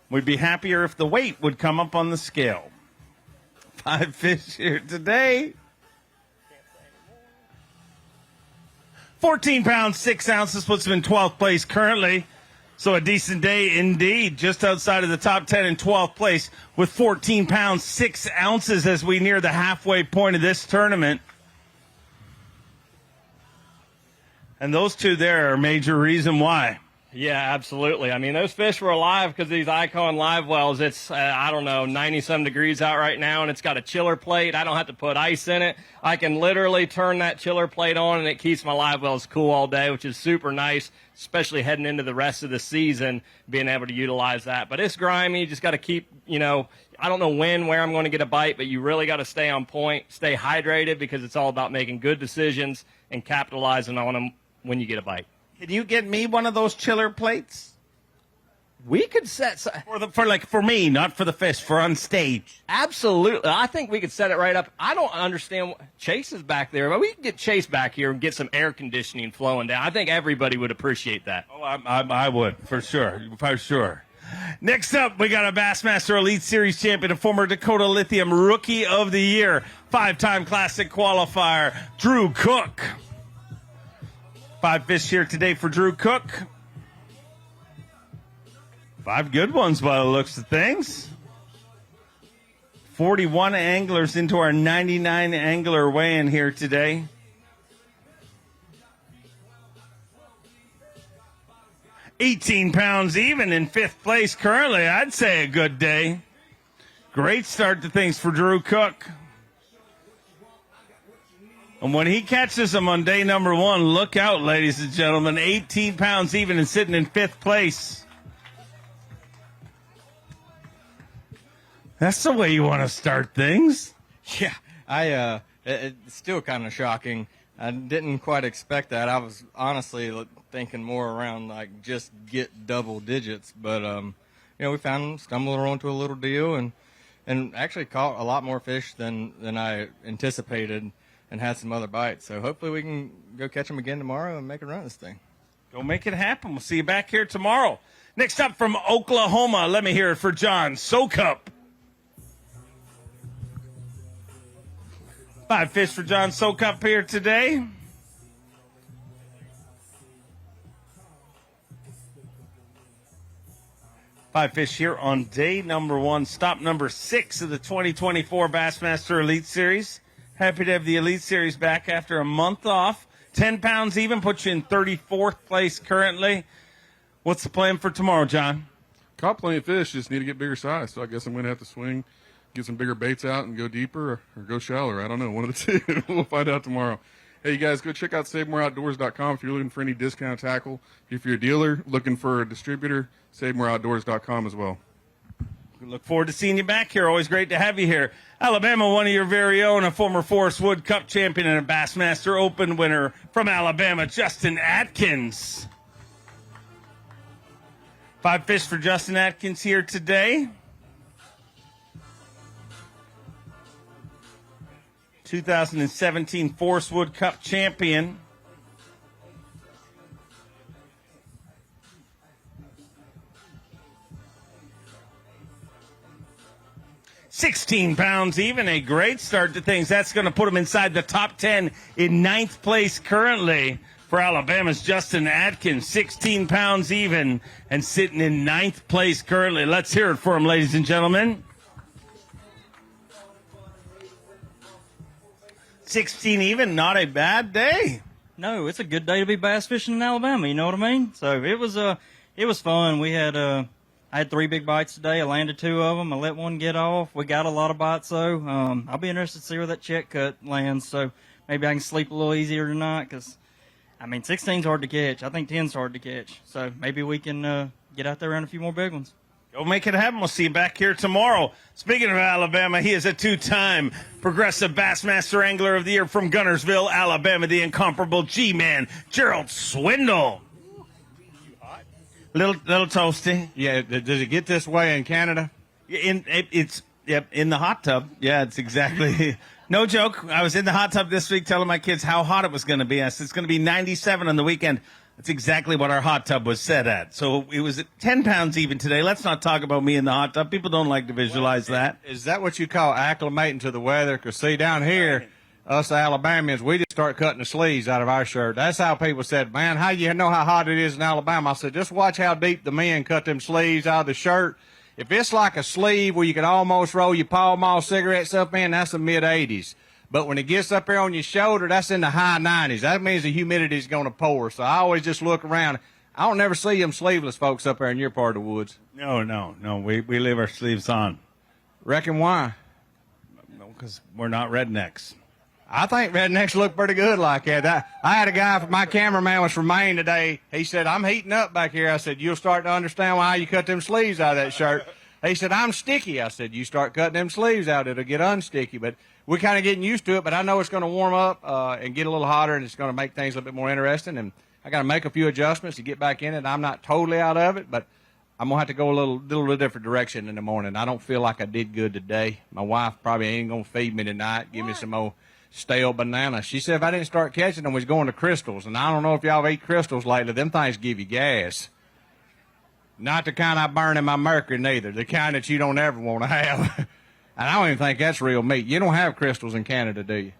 S1: We'd be happier if the weight would come up on the scale. 5 fish here today. 14 pounds, 6 ounces, puts him in 12th place currently. So a decent day indeed, just outside of the top 10 in 12th place with 14 pounds, 6 ounces as we near the halfway point of this tournament. And those two there are a major reason why.
S11: Yeah, absolutely. I mean, those fish were alive because these Icon live wells, it's, 90-some degrees out right now, and it's got a chiller plate. I don't have to put ice in it. I can literally turn that chiller plate on, and it keeps my live wells cool all day, which is super nice, especially heading into the rest of the season, being able to utilize that. But it's grimy. You just got to keep, I don't know where I'm going to get a bite, but you really got to stay on point, stay hydrated, because it's all about making good decisions and capitalizing on them when you get a bite.
S1: Can you get me one of those chiller plates?
S11: We could set
S1: for me, not for the fish, for on stage.
S11: Absolutely. I think we could set it right up. I don't understand. Chase is back there, but we can get Chase back here and get some air conditioning flowing down. I think everybody would appreciate that.
S1: Oh, I would, for sure. For sure. Next up, we got a Bassmaster Elite Series champion, a former Dakota Lithium Rookie of the Year, 5-time Classic qualifier, Drew Cook. 5 fish here today for Drew Cook. 5 good ones by the looks of things. 41 anglers into our 99 angler weigh-in here today. $18 pounds even in 5th place currently. I'd say a good day. Great start to things for Drew Cook. And when he catches them on day number 1, look out, ladies and gentlemen. 18 pounds even and sitting in 5th place. That's the way you want to start things.
S21: Yeah, it's still kind of shocking. I didn't quite expect that. I was honestly thinking more around like just get double digits, but we stumbled onto a little deal and actually caught a lot more fish than I anticipated. And had some other bites. So hopefully we can go catch them again tomorrow and make a run at this thing.
S1: Go make it happen. We'll see you back here tomorrow. Next up from Oklahoma, let me hear it for John Sokup. 5 fish for John Sokup here today. Five fish here on day number 1, stop number 6 of the 2024 Bassmaster Elite Series. Happy to have the Elite Series back after a month off. 10 pounds even, puts you in 34th place currently. What's the plan for tomorrow, John?
S17: Caught plenty of fish, just need to get bigger size. So I guess I'm going to have to swing, get some bigger baits out and go deeper or go shallower. I don't know, one of the two. We'll find out tomorrow. Hey, you guys, go check out SaveMoreOutdoors.com if you're looking for any discount tackle. If you're a dealer looking for a distributor, SaveMoreOutdoors.com as well.
S1: We look forward to seeing you back here. Always great to have you here. Alabama, one of your very own, a former Forrest Wood Cup champion and a Bassmaster Open winner from Alabama, Justin Atkins. 5 fish for Justin Atkins here today. 2017 Forest Wood Cup champion. £16 even, a great start to things. That's going to put him inside the top 10 in 9th place currently for Alabama's Justin Atkins. 16 pounds even and sitting in 9th place currently. Let's hear it for him, ladies and gentlemen. 16 even, not a bad day.
S18: No, it's a good day to be bass fishing in Alabama. You know what I mean? So it was fun. We had I had 3 big bites today. I landed 2 of them. I let one get off. We got a lot of bites though. I'll be interested to see where that check cut lands. So maybe I can sleep a little easier tonight because, I mean, 16's hard to catch. I think 10's hard to catch. So maybe we can get out there and a few more big ones.
S1: Go make it happen. We'll see you back here tomorrow. Speaking of Alabama, he is a 2-time Progressive Bassmaster Angler of the Year from Gunnersville, Alabama, the incomparable G-Man, Gerald Swindle. Little toasty.
S19: Yeah, does it get this way in Canada?
S1: In the hot tub. Yeah, it's exactly. No joke. I was in the hot tub this week telling my kids how hot it was going to be. I said it's going to be 97 on the weekend. That's exactly what our hot tub was set at. So it was 10 pounds even today. Let's not talk about me in the hot tub. People don't like to visualize that.
S19: Is that what you call acclimating to the weather? Because, see, down here, us Alabamians, we just start cutting the sleeves out of our shirt. That's how people said, man, how you know how hot it is in Alabama? I said, just watch how deep the men cut them sleeves out of the shirt. If it's like a sleeve where you can almost roll your Pall Mall cigarettes up in, that's the mid-80s. But when it gets up there on your shoulder, that's in the high 90s. That means the humidity is going to pour. So I always just look around. I don't never see them sleeveless folks up there in your part of the woods.
S1: No. We leave our sleeves on.
S19: Reckon why?
S1: Because we're not rednecks.
S19: I think rednecks look pretty good like that. I had a guy, my cameraman was from Maine today. He said, I'm heating up back here. I said, you'll start to understand why you cut them sleeves out of that shirt. He said, I'm sticky. I said, you start cutting them sleeves out, it'll get unsticky. But we're kind of getting used to it, but I know it's going to warm up and get a little hotter, and it's going to make things a little bit more interesting. And I got to make a few adjustments to get back in it. I'm not totally out of it, but I'm going to have to go a little different direction in the morning. I don't feel like I did good today. My wife probably ain't going to feed me tonight, give me some more stale banana. She said if I didn't start catching them, we was going to crystals. And I don't know if y'all have ate crystals lately. Them things give you gas. Not the kind I burn in my mercury, neither. The kind that you don't ever want to have. And I don't even think that's real meat. You don't have crystals in Canada, do you?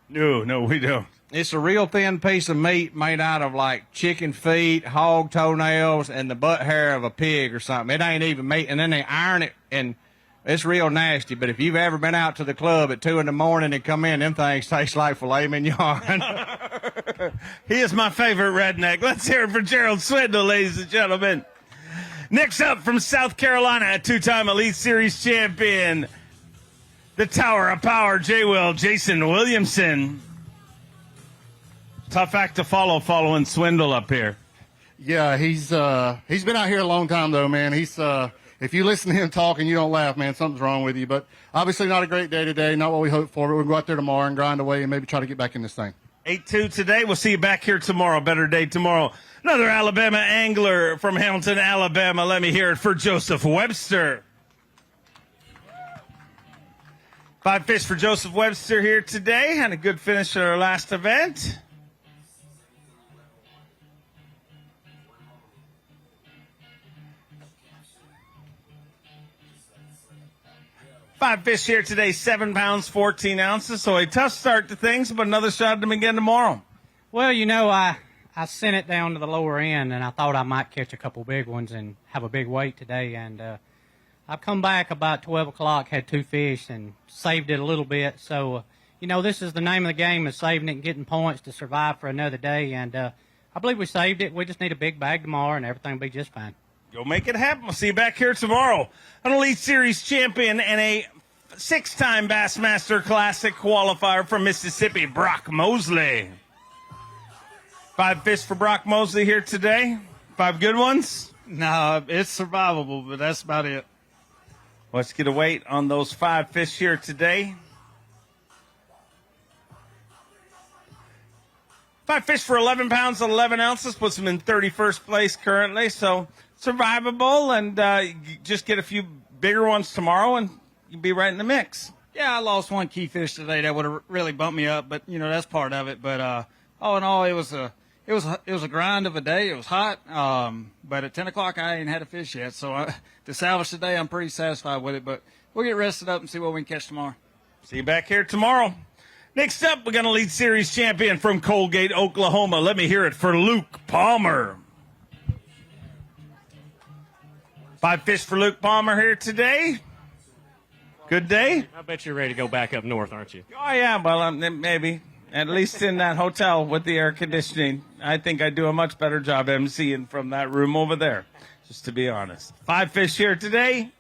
S1: No, we don't.
S19: It's a real thin piece of meat made out of like chicken feet, hog toenails, and the butt hair of a pig or something. It ain't even meat. And then they iron it, and it's real nasty. But if you've ever been out to the club at 2 in the morning and come in, them things taste like filet mignon.
S1: He is my favorite redneck. Let's hear it for Gerald Swindle, ladies and gentlemen. Next up from South Carolina, a 2-time Elite Series champion, the Tower of Power, Jason Williamson. Tough act to follow following Swindle up here.
S20: Yeah, he's been out here a long time though, man. He's if you listen to him talk and you don't laugh, man, something's wrong with you. But obviously not a great day today, not what we hoped for. But we'll go out there tomorrow and grind away and maybe try to get back in this thing.
S1: 8-2 today. We'll see you back here tomorrow. Better day tomorrow. Another Alabama angler from Hamilton, Alabama. Let me hear it for Joseph Webster. 5 fish for Joseph Webster here today. Had a good finish at our last event. Five fish here today, 7 pounds, 14 ounces. So a tough start to things, but another shot at them again tomorrow.
S22: Well, you know, I sent it down to the lower end, and I thought I might catch a couple big ones and have a big weight today. And I've come back about 12 o'clock, had 2 fish, and saved it a little bit. So, you know, this is the name of the game, is saving it and getting points to survive for another day. And I believe we saved it. We just need a big bag tomorrow, and everything will be just fine.
S1: Go make it happen. We'll see you back here tomorrow. An Elite Series champion and a 6-time Bassmaster Classic qualifier from Mississippi, Brock Mosley. 5 fish for Brock Mosley here today. 5 good ones?
S23: No, it's survivable, but that's about it.
S1: Let's get a weight on those 5 fish here today. 5 fish for 11 pounds, 11 ounces, puts them in 31st place currently. So survivable, and just get a few bigger ones tomorrow, and you'll be right in the mix.
S23: Yeah, I lost one key fish today that would have really bumped me up, but that's part of it. But all in all, it was a grind of a day. It was hot, but at 10 o'clock I ain't had a fish yet. So to salvage today, I'm pretty satisfied with it. But we'll get rested up and see what we can catch tomorrow.
S1: See you back here tomorrow. Next up, we got a Elite Series champion from Colgate, Oklahoma. Let me hear it for Luke Palmer. 5 fish for Luke Palmer here today. Good day.
S2: I bet you're ready to go back up north, aren't you?
S1: Oh, yeah, well, maybe. At least in that hotel with the air conditioning. I think I do a much better job emceeing from that room over there, just to be honest. 5 fish here today.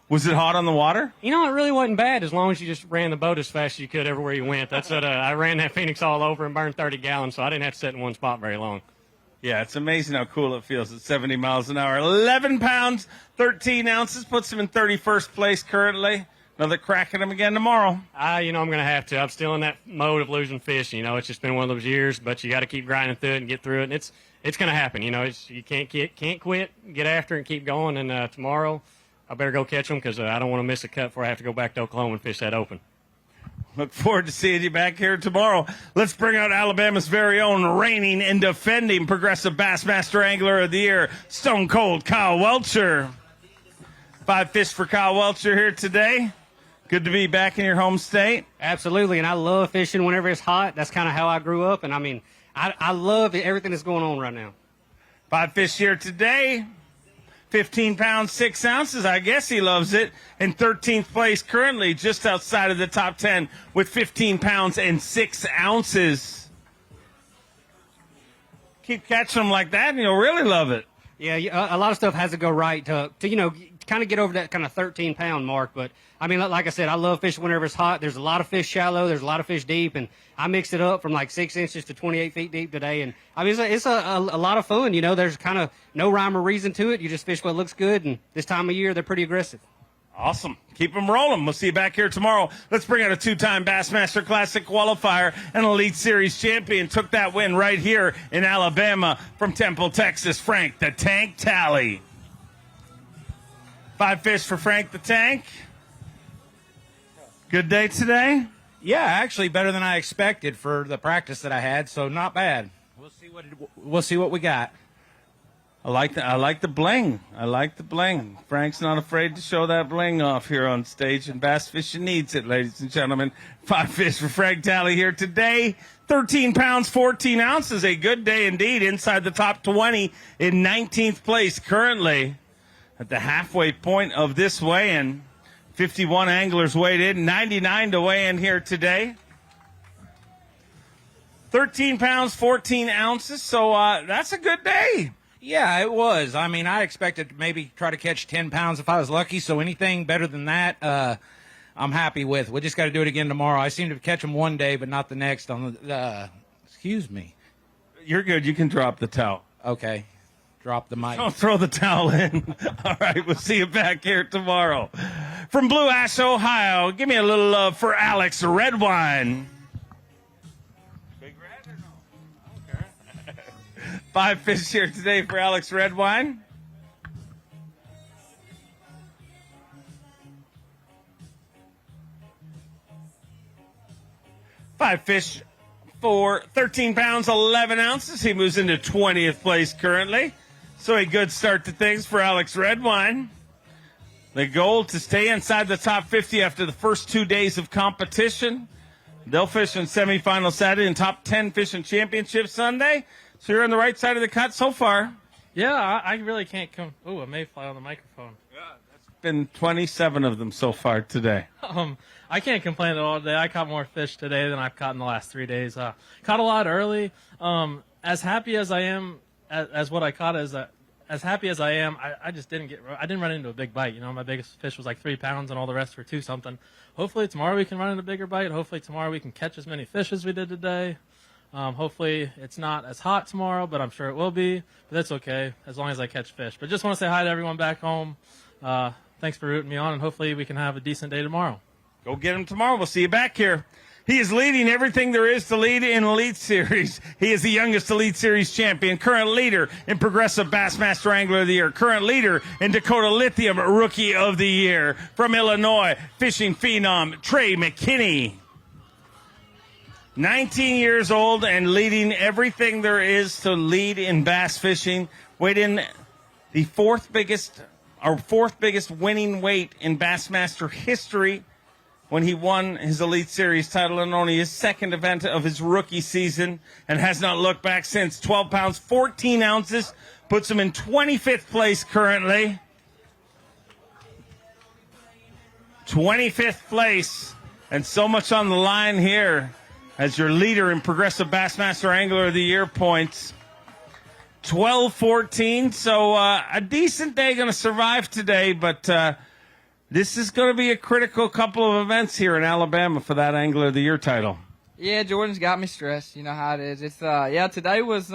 S1: Was it hot on the water?
S2: You know, it really wasn't bad as long as you just ran the boat as fast as you could everywhere you went. That's what I ran that Phoenix all over and burned 30 gallons, so I didn't have to sit in one spot very long.
S1: Yeah, it's amazing how cool it feels at 70 miles an hour. 11 pounds, 13 ounces, puts him in 31st place currently. Another crack at him again tomorrow.
S2: I'm going to have to. I'm still in that mode of losing fish. It's just been one of those years, but you got to keep grinding through it and get through it. And it's going to happen. You can't quit, get after it and keep going. And tomorrow, I better go catch them because I don't want to miss a cut before I have to go back to Oklahoma and fish that open.
S1: Look forward to seeing you back here tomorrow. Let's bring out Alabama's very own reigning and defending Progressive Bassmaster Angler of the Year, Stone Cold Kyle Welcher. 5 fish for Kyle Welcher here today. Good to be back in your home state.
S22: Absolutely, and I love fishing whenever it's hot. That's kind of how I grew up, and I love everything that's going on right now.
S1: 5 fish here today. 15 pounds, 6 ounces. I guess he loves it. In 13th place currently, just outside of the top 10 with 15 pounds and 6 ounces. Keep catching them like that and you'll really love it.
S22: Yeah, a lot of stuff has to go right to kind of get over that kind of 13-pound mark. But, like I said, I love fishing whenever it's hot. There's a lot of fish shallow. There's a lot of fish deep. And I mixed it up from like 6 inches to 28 feet deep today. And, it's a lot of fun. There's kind of no rhyme or reason to it. You just fish what looks good. And this time of year, they're pretty aggressive.
S1: Awesome. Keep them rolling. We'll see you back here tomorrow. Let's bring out a 2-time Bassmaster Classic qualifier and Elite Series champion. Took that win right here in Alabama from Temple, Texas. Frank the Tank Talley. 5 fish for Frank the Tank. Good day today?
S4: Yeah, actually better than I expected for the practice that I had, so not bad. We'll see what we got.
S1: I like the bling. I like the bling. Frank's not afraid to show that bling off here on stage, and bass fishing needs it, ladies and gentlemen. 5 fish for Frank Talley here today. 13 pounds, 14 ounces. A good day indeed. Inside the top 20 in 19th place currently at the halfway point of this weigh-in. 51 anglers weighed in, 99 to weigh in here today. 13 pounds, 14 ounces. So that's a good day.
S4: Yeah, it was. I expected to maybe try to catch 10 pounds if I was lucky, so anything better than that, I'm happy with. We just got to do it again tomorrow. I seem to catch them one day, but not the next. Excuse me.
S1: You're good. You can drop the towel.
S4: Okay. Drop the mic.
S1: Don't throw the towel in. All right, we'll see you back here tomorrow. From Blue Ash, Ohio, give me a little love for Alex Redwine. 5 fish here today for Alex Redwine. Five fish for 13 pounds, 11 ounces. He moves into 20th place currently. So a good start to things for Alex Redwine. The goal to stay inside the top 50 after the first 2 days of competition. They'll fish in semifinal Saturday and top 10 fishing championship Sunday. So you're on the right side of the cut so far.
S5: Yeah, I really can't come. Oh, a mayfly on the microphone.
S1: Been 27 of them so far today.
S5: I can't complain at all today. I caught more fish today than I've caught in the last 3 days. Caught a lot early. As happy as I am, as what I caught as happy as I am, I just didn't run into a big bite. My biggest fish was like 3 pounds, and all the rest were 2 something. Hopefully tomorrow we can run into a bigger bite. Hopefully tomorrow we can catch as many fish as we did today. Hopefully it's not as hot tomorrow, but I'm sure it will be. But that's okay as long as I catch fish. But just want to say hi to everyone back home. Thanks for rooting me on, and hopefully we can have a decent day tomorrow.
S1: Go get them tomorrow. We'll see you back here. He is leading everything there is to lead in Elite Series. He is the youngest Elite Series champion, current leader in Progressive Bassmaster Angler of the Year, current leader in Dakota Lithium Rookie of the Year. From Illinois, fishing phenom Trey McKinney. 19 years old and leading everything there is to lead in bass fishing. Weighed in the fourth biggest winning weight in Bassmaster history when he won his Elite Series title in only his second event of his rookie season, and has not looked back since. 12 pounds, 14 ounces, puts him in 25th place currently. 25th place, and so much on the line here as your leader in Progressive Bassmaster Angler of the Year points. 12-14, so a decent day going to survive today, but this is going to be a critical couple of events here in Alabama for that Angler of the Year title.
S3: Yeah, Jordan's got me stressed. You know how it is. It's today was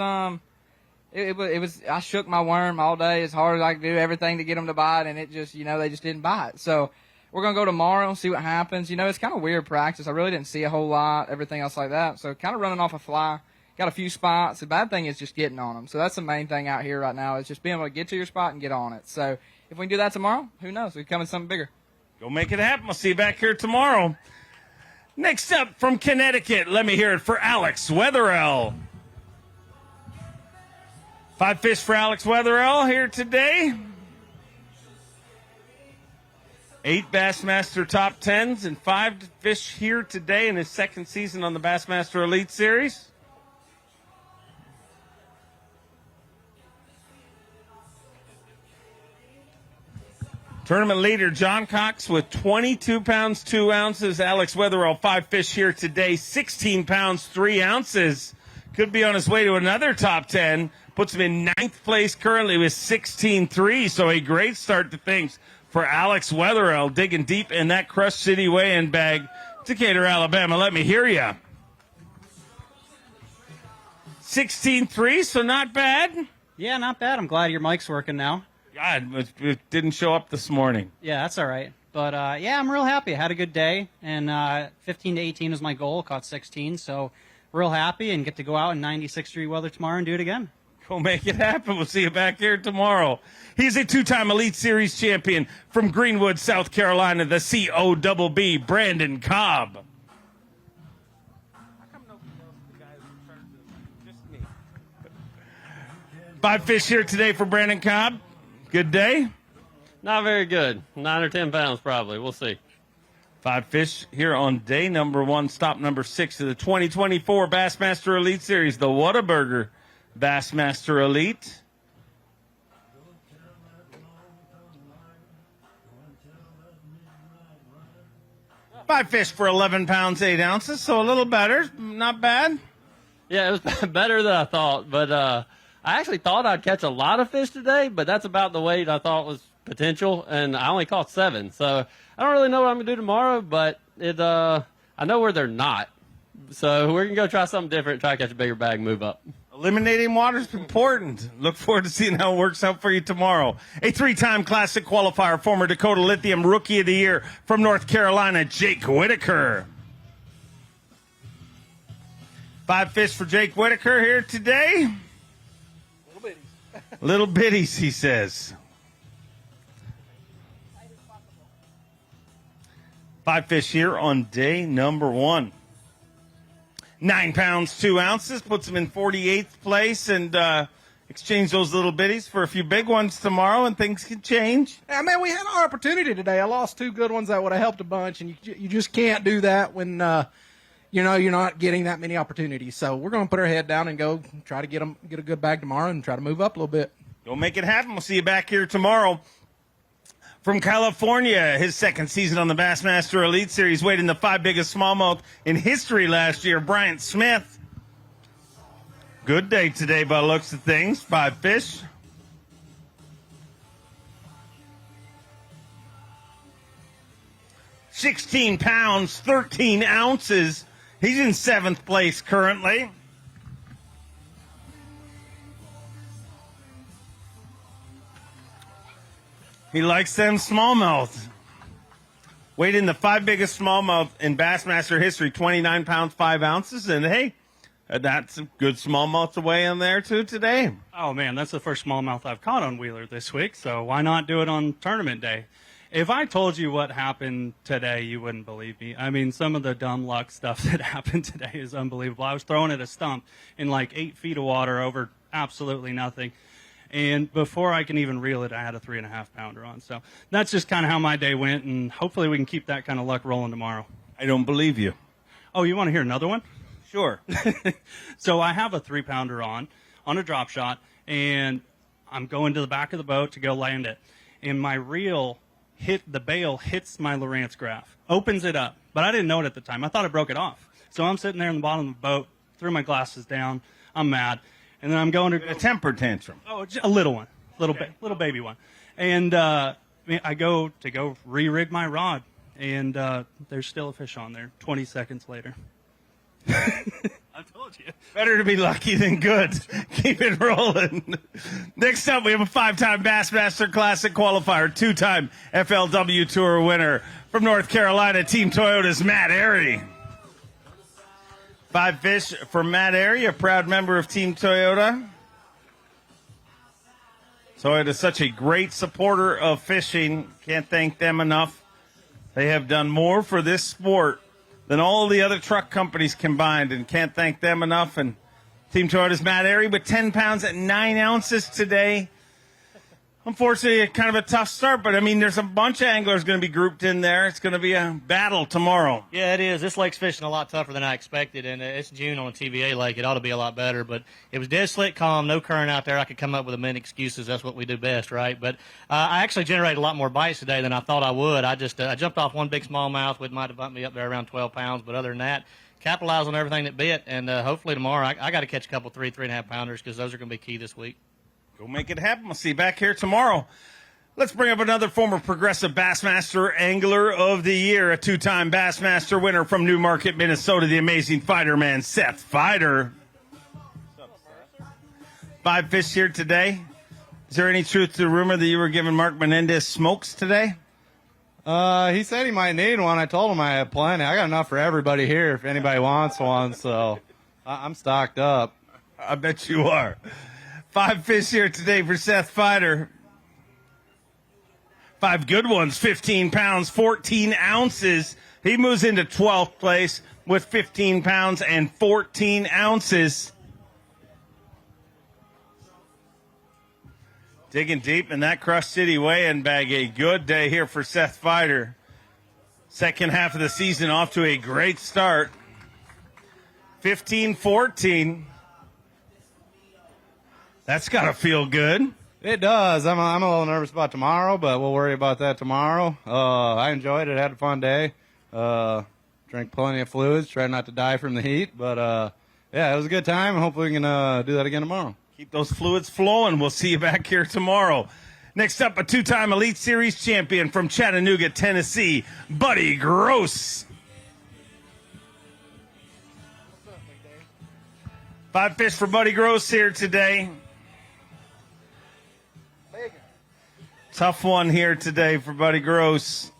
S3: it was I shook my worm all day as hard as I could do everything to get them to bite, and it just they just didn't bite. So we're gonna go tomorrow and see what happens. It's kind of weird practice. I really didn't see a whole lot, everything else like that. So kind of running off a fly. Got a few spots. The bad thing is just getting on them. So that's the main thing out here right now is just being able to get to your spot and get on it. So if we can do that tomorrow, who knows? We come in something bigger.
S1: Go make it happen. We'll see you back here tomorrow. Next up from Connecticut, let me hear it for Alex Wetherell. 5 fish for Alex Wetherell here today. 8 Bassmaster top 10s and 5 fish here today in his second season on the Bassmaster Elite Series. Tournament leader John Cox with 22 pounds, 2 ounces. Alex Wetherell, 5 fish here today, 16 pounds, 3 ounces. Could be on his way to another top 10. Puts him in 9th place currently with 16-3. So a great start to things for Alex Wetherell, digging deep in that Crush City weigh-in bag. Decatur, Alabama, let me hear ya. 16-3, so not bad.
S22: Yeah, not bad. I'm glad your mic's working now.
S1: God, it didn't show up this morning.
S22: Yeah, that's all right. But, I'm real happy. I had a good day, and 15 to 18 was my goal. Caught 16, so real happy and get to go out in 96-degree weather tomorrow and do it again.
S1: Go make it happen. We'll see you back here tomorrow. He's a 2-time Elite Series champion from Greenwood, South Carolina, the COBB, Brandon Cobb. 5 fish here today for Brandon Cobb. Good day?
S6: Not very good. 9 or 10 pounds probably. We'll see.
S1: 5 fish here on day number 1, stop number 6 of the 2024 Bassmaster Elite Series, the Whataburger Bassmaster Elite. Five fish for 11 pounds, 8 ounces, so a little better. Not bad.
S6: Yeah, it was better than I thought, but I actually thought I'd catch a lot of fish today, but that's about the weight I thought was potential, and I only caught 7. So I don't really know what I'm going to do tomorrow, but I know where they're not. So we're going to go try something different, try to catch a bigger bag, move up.
S1: Eliminating water is important. Look forward to seeing how it works out for you tomorrow. A 3-time Classic qualifier, former Dakota Lithium Rookie of the Year from North Carolina, Jake Whitaker. 5 fish for Jake Whitaker here today. Little bitties, he says. 5 fish here on day number 1. 9 pounds, 2 ounces, puts him in 48th place, and exchange those little bitties for a few big ones tomorrow, and things can change.
S13: Yeah, man, we had our opportunity today. I lost 2 good ones that would have helped a bunch, and you just can't do that when you're not getting that many opportunities. So we're going to put our head down and go try to get a good bag tomorrow and try to move up a little bit.
S1: Go make it happen. We'll see you back here tomorrow. From California, his second season on the Bassmaster Elite Series, weighed in the 5 biggest smallmouth in history last year, Bryant Smith. Good day today by the looks of things. 5 fish. $16 pounds, 13 ounces. He's in 7th place currently. He likes them smallmouth. Weighed in the 5 biggest smallmouth in Bassmaster history, 29 pounds, 5 ounces. And, hey, that's a good smallmouth to weigh in there, too, today.
S7: Oh, man, that's the first smallmouth I've caught on Wheeler this week, so why not do it on tournament day? If I told you what happened today, you wouldn't believe me. I mean, some of the dumb luck stuff that happened today is unbelievable. I was throwing at a stump in like 8 feet of water over absolutely nothing. And before I can even reel it, I had a 3.5 pounder on. So that's just kind of how my day went, and hopefully we can keep that kind of luck rolling tomorrow.
S1: I don't believe you.
S7: Oh, you want to hear another one?
S1: Sure.
S7: So I have a 3-pounder on a drop shot, and I'm going to the back of the boat to go land it. And my reel the bail hits my Lowrance graph, opens it up. But I didn't know it at the time. I thought I broke it off. So I'm sitting there in the bottom of the boat, threw my glasses down. I'm mad. And then I'm going to...
S1: A temper tantrum.
S7: Oh, just a little one. Little baby one. And I go to re-rig my rod, and there's still a fish on there 20 seconds later. I told you.
S1: Better to be lucky than good. Keep it rolling. Next up, we have a 5-time Bassmaster Classic qualifier, 2-time FLW Tour winner from North Carolina, Team Toyota's Matt Airy. 5 fish for Matt Airy, a proud member of Team Toyota. Toyota is such a great supporter of fishing. Can't thank them enough. They have done more for this sport than all the other truck companies combined, and can't thank them enough. And Team Toyota's Matt Airy with 10 pounds at 9 ounces today. Unfortunately, kind of a tough start, but, I mean, there's a bunch of anglers going to be grouped in there. It's going to be a battle tomorrow.
S8: Yeah, it is. This lake's fishing a lot tougher than I expected, and it's June on a TVA lake. It ought to be a lot better, but it was dead slick, calm, no current out there. I could come up with a million excuses. That's what we do best, right? But I actually generated a lot more bites today than I thought I would. I jumped off one big smallmouth, which might have bumped me up there around 12 pounds, but other than that, capitalize on everything that bit, and hopefully tomorrow I got to catch a couple 3.5 pounders because those are going to be key this week.
S1: Go make it happen. We'll see you back here tomorrow. Let's bring up another former Progressive Bassmaster Angler of the Year, a 2-time Bassmaster winner from Newmarket, Minnesota, the amazing fighter man, Seth Fighter. 5 fish here today. Is there any truth to the rumor that you were giving Mark Menendez smokes today?
S16: He said he might need one. I told him I had plenty. I got enough for everybody here if anybody wants one, so I'm stocked up.
S1: I bet you are. 5 fish here today for Seth Fighter. 5 good ones, 15 pounds, 14 ounces. He moves into 12th place with 15 pounds and 14 ounces. Digging deep in that Crush City weigh-in bag. A good day here for Seth Fighter. Second half of the season off to a great start. 15-14. That's got to feel good.
S16: It does. I'm a little nervous about tomorrow, but we'll worry about that tomorrow. I enjoyed it. Had a fun day. Drank plenty of fluids. Tried not to die from the heat. But, yeah, it was a good time. Hopefully we can do that again tomorrow.
S1: Keep those fluids flowing. We'll see you back here tomorrow. Next up, a 2-time Elite Series champion from Chattanooga, Tennessee, Buddy Gross. 5 fish for Buddy Gross here today. Tough one here today for Buddy Gross.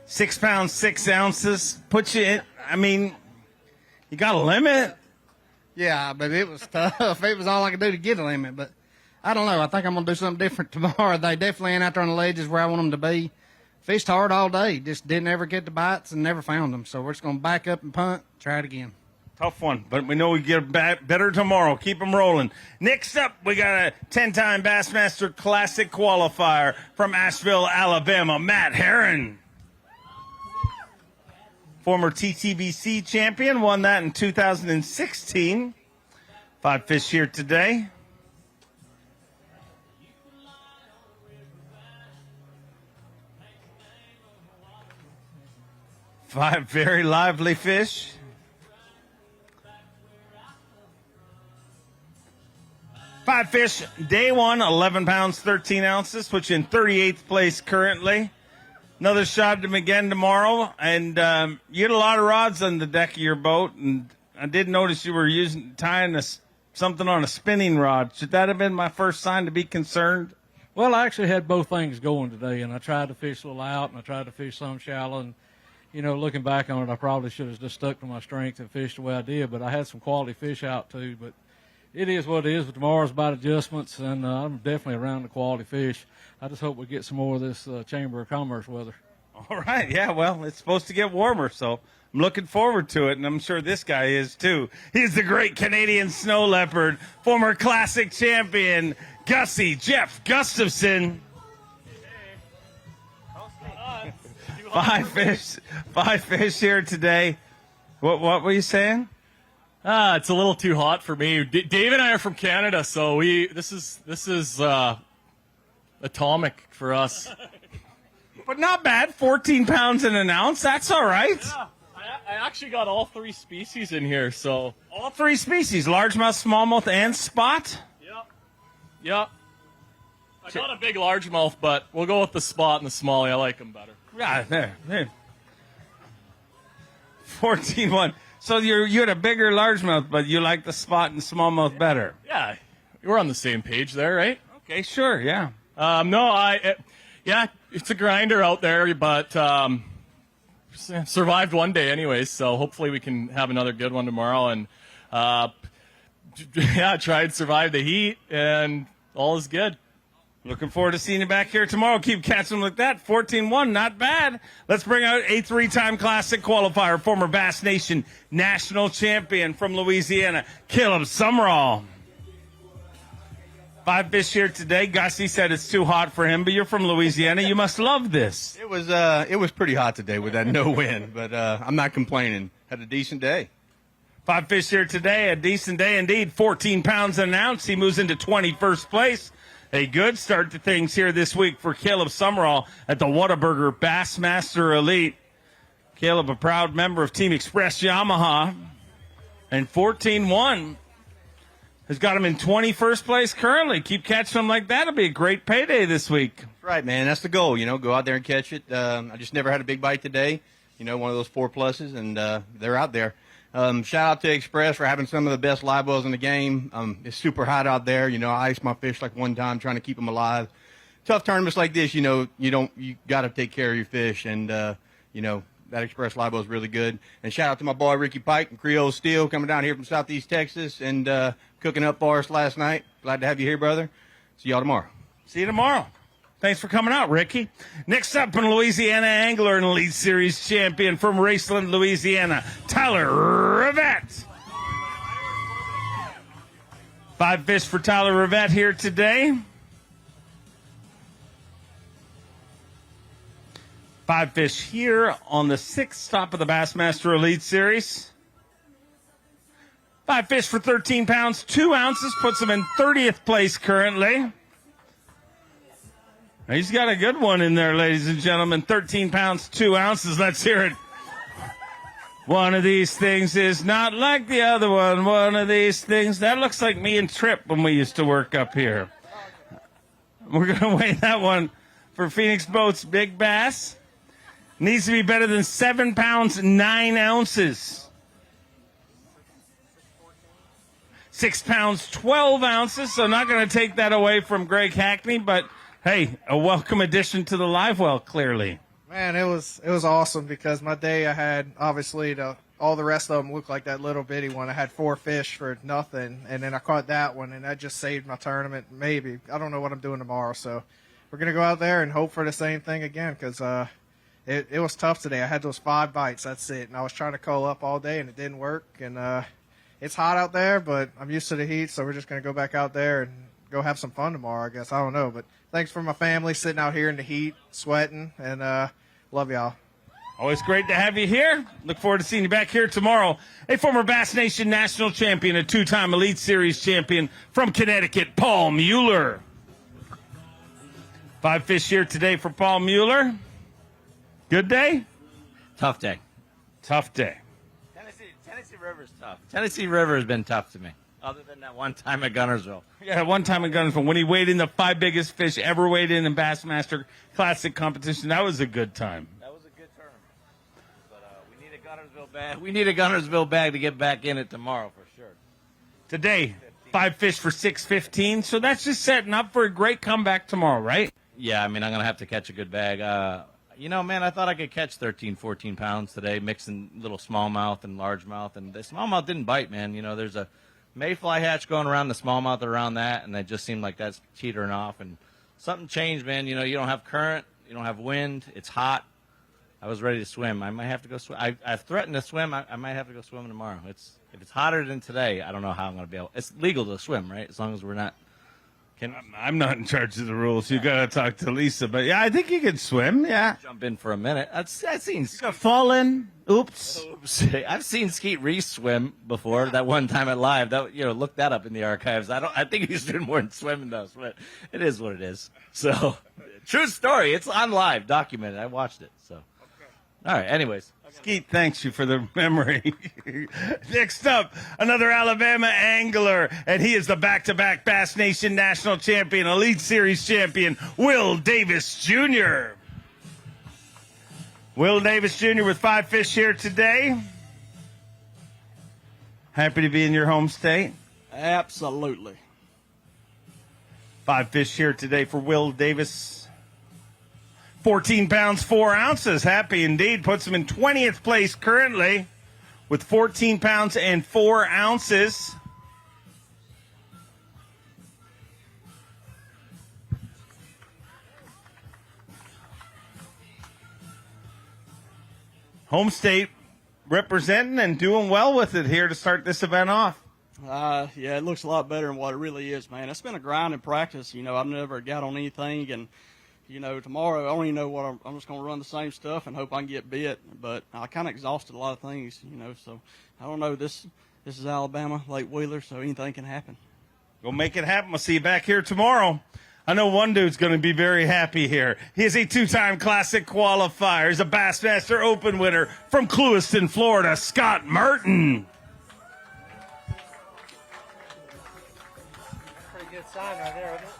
S1: 6 pounds, 6 ounces. Put you in, I mean, you got a limit.
S9: Yeah, but it was tough. It was all I could do to get a limit. But I don't know. I think I'm going to do something different tomorrow. They definitely ain't out there on the ledges where I want them to be. Fished hard all day. Just didn't ever get the bites and never found them. So we're just going to back up and punt, try it again.
S1: Tough one, but we know we get back better tomorrow. Keep them rolling. Next up, we got a 10-time Bassmaster Classic qualifier from Asheville, Alabama, Matt Herron. Former TTBC champion, won that in 2016. 5 fish here today. Five very lively fish. Five fish, day one, 11 pounds, 13 ounces, which in 38th place currently. Another shot at him again tomorrow. And you had a lot of rods on the deck of your boat, and I did notice you were tying something on a spinning rod. Should that have been my first sign to be concerned?
S10: Well, I actually had both things going today, and I tried to fish a little out, and I tried to fish some shallow. And, you know, looking back on it, I probably should have just stuck to my strength and fished the way I did. But I had some quality fish out, too. But it is what it is. But tomorrow's about adjustments, and I'm definitely around the quality fish. I just hope we get some more of this Chamber of Commerce weather.
S1: All right. Yeah, well, it's supposed to get warmer, so I'm looking forward to it, and I'm sure this guy is, too. He's the great Canadian snow leopard, former classic champion, Gussie Jeff Gustafson. Five fish here today. What were you saying?
S5: It's a little too hot for me. Dave and I are from Canada, so this is atomic for us.
S1: But not bad. 14 pounds and an ounce. That's all right.
S5: Yeah, I actually got all three species in here, so
S1: all three species: largemouth, smallmouth, and spot.
S5: Yep. I got a big largemouth, but we'll go with the spot and the smallie. I like them better.
S1: Yeah, there. 14-1. So you had a bigger largemouth, but you like the spot and smallmouth better.
S5: Yeah, we're on the same page there, right?
S1: Okay, sure, yeah.
S5: Yeah, it's a grinder out there, but survived one day anyways, so hopefully we can have another good one tomorrow. And, try and survive the heat, and all is good.
S1: Looking forward to seeing you back here tomorrow. Keep catching them like that. 14-1, not bad. Let's bring out a three-time Classic qualifier, former Bass Nation national champion from Louisiana, Caleb Summerall. Five fish here today. Gussie said it's too hot for him, but you're from Louisiana. You must love this.
S12: It was pretty hot today with that no wind, but I'm not complaining. Had a decent day.
S1: Five fish here today. A decent day indeed. 14 pounds an ounce. He moves into 21st place. A good start to things here this week for Caleb Summerall at the Whataburger Bassmaster Elite. Caleb, a proud member of Team Express Yamaha. And 14-1 has got him in 21st place currently. Keep catching them like that. It'll be a great payday this week.
S12: That's right, man. That's the goal, go out there and catch it. I just never had a big bite today. One of those 4 pluses, and they're out there. Shout out to Express for having some of the best live wells in the game. It's super hot out there. I iced my fish like one time trying to keep them alive. Tough tournaments like this, you got to take care of your fish, and that Express live well is really good. And shout out to my boy Ricky Pike and Creole Steel coming down here from Southeast Texas and cooking up for us last night. Glad to have you here, brother. See y'all tomorrow.
S1: See you tomorrow. Thanks for coming out, Ricky. Next up in Louisiana, angler and Elite Series champion from Raceland, Louisiana, Tyler Rivette. 5 fish for Tyler Rivette here today. 5 fish here on the 6th stop of the Bassmaster Elite Series. 5 fish for 13 pounds, 2 ounces, puts him in 30th place currently. He's got a good one in there, ladies and gentlemen. 13 pounds, 2 ounces. Let's hear it. One of these things is not like the other one. One of these things. That looks like me and Tripp when we used to work up here. We're going to weigh that one for Phoenix Boats Big Bass. Needs to be better than 7 pounds, 9 ounces. 6 pounds, 12 ounces. So not going to take that away from Greg Hackney, but hey, a welcome addition to the live well, clearly.
S14: Man, it was awesome because my day I had, obviously, all the rest of them looked like that little bitty one. I had 4 fish for nothing, and then I caught that one, and that just saved my tournament, maybe. I don't know what I'm doing tomorrow, so we're going to go out there and hope for the same thing again because it was tough today. I had those 5 bites, that's it, and I was trying to call up all day, and it didn't work, and it's hot out there, but I'm used to the heat, so we're just going to go back out there and go have some fun tomorrow, I guess. I don't know, but thanks for my family sitting out here in the heat, sweating, and love y'all.
S1: Always great to have you here. Look forward to seeing you back here tomorrow. A former Bass Nation national champion, a 2-time Elite Series champion from Connecticut, Paul Mueller. 5 fish here today for Paul Mueller. Good day?
S24: Tough day.
S1: Tough day.
S24: Tennessee River's tough. Tennessee River has been tough to me, other than that one time at Gunnersville.
S1: Yeah, one time at Gunnersville when he weighed in the 5 biggest fish ever weighed in Bassmaster Classic competition. That was a good time.
S24: That was a good tournament. But we need a Gunnersville bag. We need a Gunnersville bag to get back in it tomorrow for sure.
S1: Today, 5 fish for 615. So that's just setting up for a great comeback tomorrow, right?
S24: Yeah, I mean, I'm going to have to catch a good bag. You know, man, I thought I could catch 13, 14 pounds today, mixing little smallmouth and largemouth. And the smallmouth didn't bite, man. You know, there's a mayfly hatch going around the smallmouth around that, and it just seemed like that's teetering off. And something changed, man. You know, you don't have current, you don't have wind, it's hot. I was ready to swim. I might have to go swim. I've threatened to swim. I might have to go swimming tomorrow. If it's hotter than today, I don't know how I'm going to be able. It's legal to swim, right? As long as we're not.
S1: I'm not in charge of the rules. You got to talk to Lisa. But yeah, I think you can swim. Yeah.
S24: Jump in for a minute. I've seen.
S1: Fall in. Oops.
S24: I've seen Skeet Reese swim before. That one time at Live. That look that up in the archives. I think he's doing more than swimming though. But it is what it is. So, true story. It's on Live, documented. I watched it. So, all right. Anyways.
S1: Skeet thanks you for the memory. Next up, another Alabama angler, and he is the back-to-back Bass Nation National Champion, Elite Series Champion, Will Davis Jr. Will Davis Jr. with 5 fish here today. Happy to be in your home state?
S11: Absolutely.
S1: 5 fish here today for Will Davis. 14 pounds, 4 ounces. Happy indeed. Puts him in 20th place currently with 14 pounds and 4 ounces. Home state representing and doing well with it here to start this event off.
S11: Yeah, it looks a lot better than what it really is, man. It's been a grind and practice. You know, I've never got on anything, and you know, tomorrow I don't even know what I'm just going to run the same stuff and hope I can get bit. But I kind of exhausted a lot of things, you know, so I don't know. This is Alabama, Lake Wheeler, so anything can happen.
S1: Go make it happen. We'll see you back here tomorrow. I know one dude's going to be very happy here. He is a 2-time Classic qualifier. He's a Bassmaster Open winner from Clewiston, Florida, Scott Merton.
S15: Pretty good sign right there, isn't it?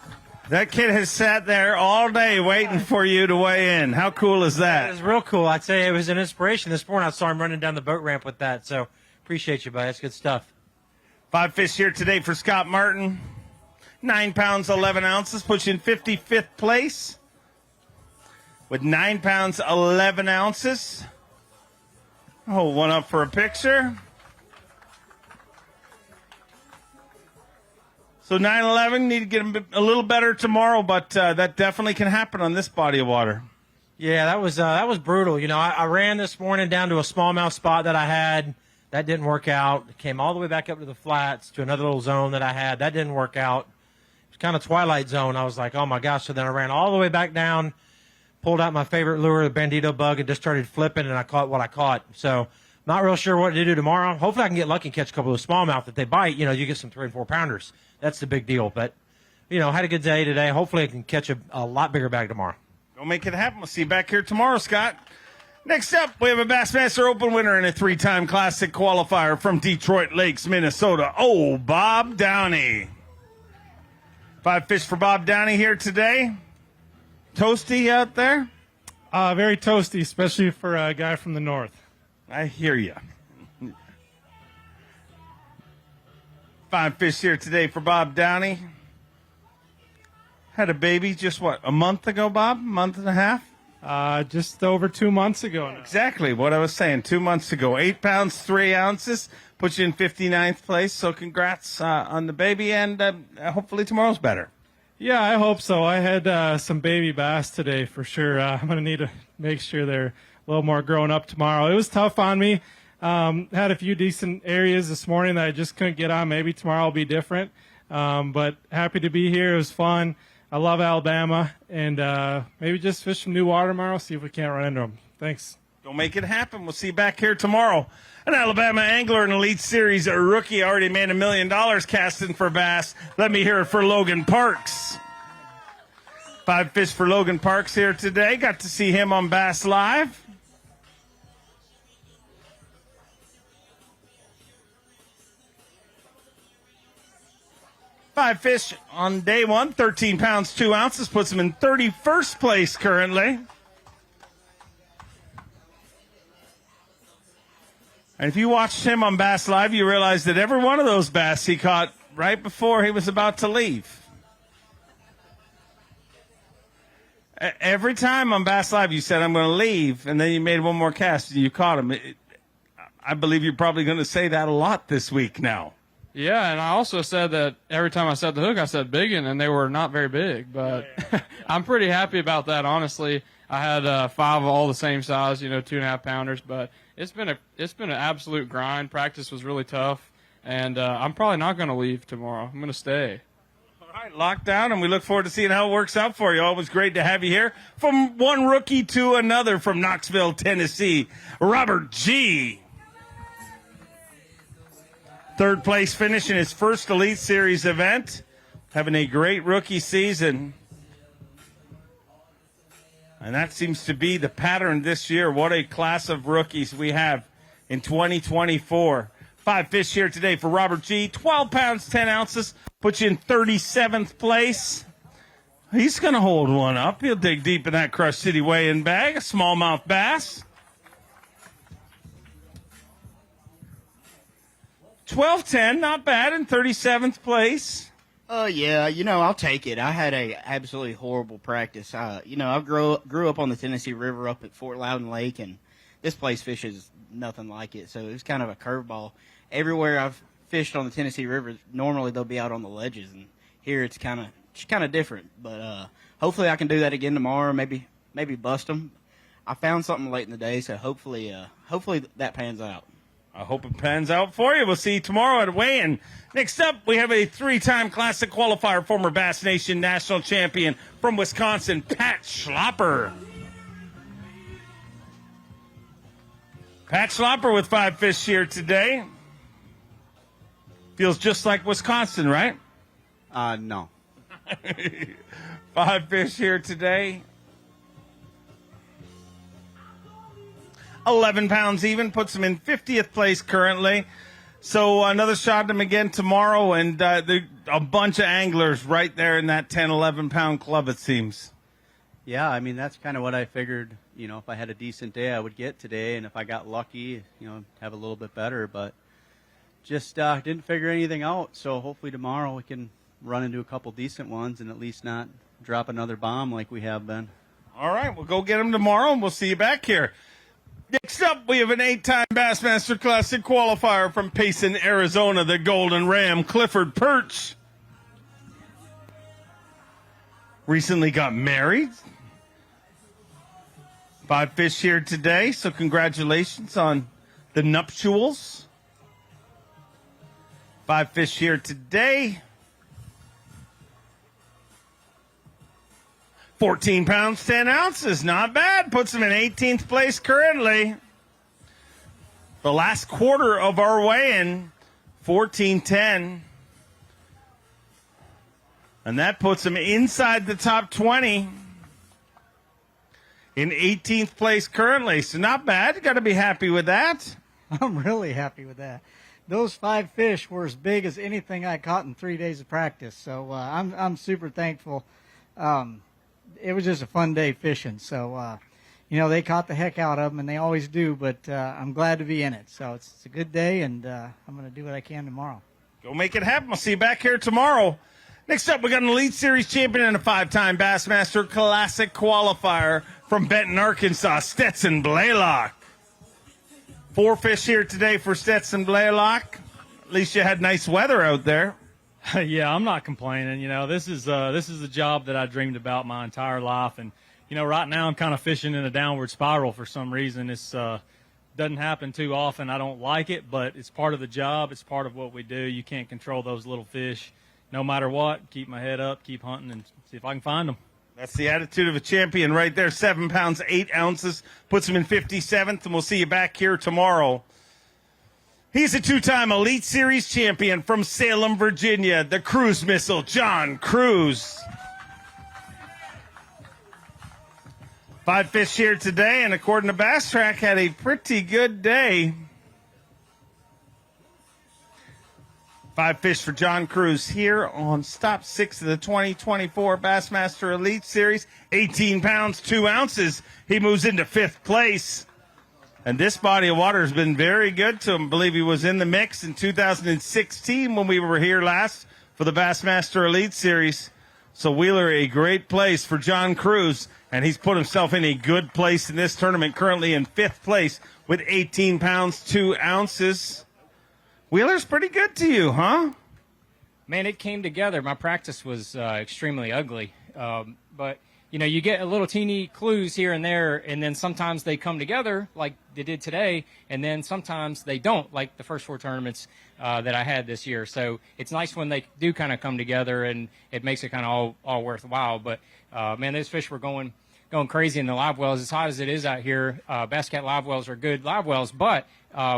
S1: That kid has sat there all day waiting for you to weigh in. How cool is that?
S17: It was real cool. I'd say it was an inspiration. This morning I saw him running down the boat ramp with that. So appreciate you, buddy. That's good stuff.
S1: 5 fish here today for Scott Martin. 9 pounds, 11 ounces. Puts you in 55th place with 9 pounds, 11 ounces. Hold one up for a picture. So 9-11, need to get him a little better tomorrow, but that definitely can happen on this body of water.
S17: Yeah, that was brutal. You know, I ran this morning down to a smallmouth spot that I had. That didn't work out. It came all the way back up to the flats to another little zone that I had. That didn't work out. It was kind of twilight zone. I was like, oh, my gosh. So then I ran all the way back down, pulled out my favorite lure, the Bandito bug, and just started flipping, and I caught what I caught. So not real sure what to do tomorrow. Hopefully I can get lucky and catch a couple of smallmouth. If they bite, you know, you get some 3 and 4 pounders. That's the big deal. But, you know, had a good day today. Hopefully I can catch a lot bigger bag tomorrow.
S1: Go make it happen. We'll see you back here tomorrow, Scott. Next up, we have a Bassmaster Open winner and a 3-time Classic qualifier from Detroit Lakes, Minnesota. Oh, Bob Downey. 5 fish for Bob Downey here today. Toasty out there?
S21: Very toasty, especially for a guy from the north.
S1: I hear you. 5 fish here today for Bob Downey. Had a baby just, a month ago, Bob? Month and a half?
S21: Just over 2 months ago now.
S1: Exactly what I was saying, 2 months ago. 8 pounds, 3 ounces. Put you in 59th place, so congrats on the baby, and hopefully tomorrow's better.
S21: Yeah, I hope so. I had some baby bass today for sure. I'm going to need to make sure they're a little more grown up tomorrow. It was tough on me. Had a few decent areas this morning that I just couldn't get on. Maybe tomorrow will be different. But happy to be here. It was fun. I love Alabama. And maybe just fish some new water tomorrow, see if we can't run into them. Thanks.
S1: Don't make it happen. We'll see you back here tomorrow. An Alabama angler in Elite Series, a rookie, already made $1 million casting for bass. Let me hear it for Logan Parks. 5 fish for Logan Parks here today. Got to see him on Bass Live. Five fish on day one, 13 pounds, 2 ounces, puts him in 31st place currently. And if you watched him on Bass Live, you realize that every one of those bass he caught right before he was about to leave. Every time on Bass Live you said, I'm going to leave, and then you made one more cast and you caught him. I believe you're probably going to say that a lot this week now.
S18: Yeah, and I also said that every time I set the hook, I said biggin, and they were not very big. But I'm pretty happy about that, honestly. I had 5 of all the same size, 2.5 pounders. But it's been an absolute grind. Practice was really tough, and I'm probably not going to leave tomorrow. I'm going to stay.
S1: All right, locked down, and we look forward to seeing how it works out for you. Always great to have you here. From one rookie to another from Knoxville, Tennessee, Robert G. Third place finish in his first Elite Series event. Having a great rookie season. And that seems to be the pattern this year. What a class of rookies we have in 2024. 5 fish here today for Robert G. 12 pounds, 10 ounces. Puts you in 37th place. He's going to hold one up. He'll dig deep in that Crush City weigh-in bag. A smallmouth bass. 12-10, not bad, in 37th place.
S19: Yeah, I'll take it. I had a absolutely horrible practice. I grew up on the Tennessee River up at Fort Loudon Lake, and this place fishes nothing like it. So it was kind of a curveball. Everywhere I've fished on the Tennessee River, normally they'll be out on the ledges, and here it's kind of different. But hopefully I can do that again tomorrow. Maybe bust them. I found something late in the day, so hopefully that pans out.
S1: I hope it pans out for you. We'll see you tomorrow at weigh-in. Next up, we have a 3-time Classic qualifier, former Bass Nation national champion from Wisconsin, Pat Schlopper. Pat Schlopper with 5 fish here today. Feels just like Wisconsin, right?
S20: No.
S1: 5 fish here today. 11 pounds even, puts him in 50th place currently. So another shot at him again tomorrow, and a bunch of anglers right there in that 10, 11-pound club, it seems.
S20: Yeah, I mean, that's kind of what I figured, if I had a decent day, I would get today, and if I got lucky, have a little bit better, but just didn't figure anything out. So hopefully tomorrow we can run into a couple decent ones and at least not drop another bomb like we have been.
S1: All right, we'll go get him tomorrow, and we'll see you back here. Next up, we have an 8-time Bassmaster Classic qualifier from Payson, Arizona, the Golden Ram, Clifford Perch. Recently got married. 5 fish here today, so congratulations on the nuptials. 5 fish here today. 14 pounds, 10 ounces. Not bad. Puts him in 18th place currently. The last quarter of our weigh-in, 14-10. And that puts him inside the top 20 in 18th place currently. So not bad. Got to be happy with that.
S23: I'm really happy with that. Those 5 fish were as big as anything I caught in 3 days of practice. So I'm super thankful. It was just a fun day fishing. So, they caught the heck out of them, and they always do, but I'm glad to be in it. So it's a good day, and I'm going to do what I can tomorrow.
S1: Go make it happen. We'll see you back here tomorrow. Next up, we got an Elite Series champion and a 5-time Bassmaster Classic qualifier from Benton, Arkansas, Stetson Blaylock. 4 fish here today for Stetson Blaylock. At least you had nice weather out there.
S25: Yeah, I'm not complaining. This is a job that I dreamed about my entire life, and right now I'm kind of fishing in a downward spiral for some reason. It's doesn't happen too often. I don't like it, but it's part of the job. It's part of what we do. You can't control those little fish. No matter what, keep my head up, keep hunting, and see if I can find them.
S1: That's the attitude of a champion right there. 7 pounds, 8 ounces, puts him in 57th, and we'll see you back here tomorrow. He's a 2-time Elite Series champion from Salem, Virginia, the cruise missile, John Cruz. 5 fish here today, and according to Bass Track, had a pretty good day. 5 fish for John Cruz here on stop 6 of the 2024 Bassmaster Elite Series. 18 pounds, 2 ounces. He moves into 5th place. And this body of water has been very good to him. I believe he was in the mix in 2016 when we were here last for the Bassmaster Elite Series. So Wheeler, a great place for John Cruz, and he's put himself in a good place in this tournament, currently in 5th place with 18 pounds, 2 ounces. Wheeler's pretty good to you, huh?
S2: Man, it came together. My practice was extremely ugly. But, you know, you get a little teeny clues here and there, and then sometimes they come together like they did today, and then sometimes they don't, like the first 4 tournaments that I had this year. So it's nice when they do kind of come together, and it makes it kind of all worthwhile. But, man, those fish were going crazy in the live wells. As hot as it is out here, Bass Cat live wells are good live wells, but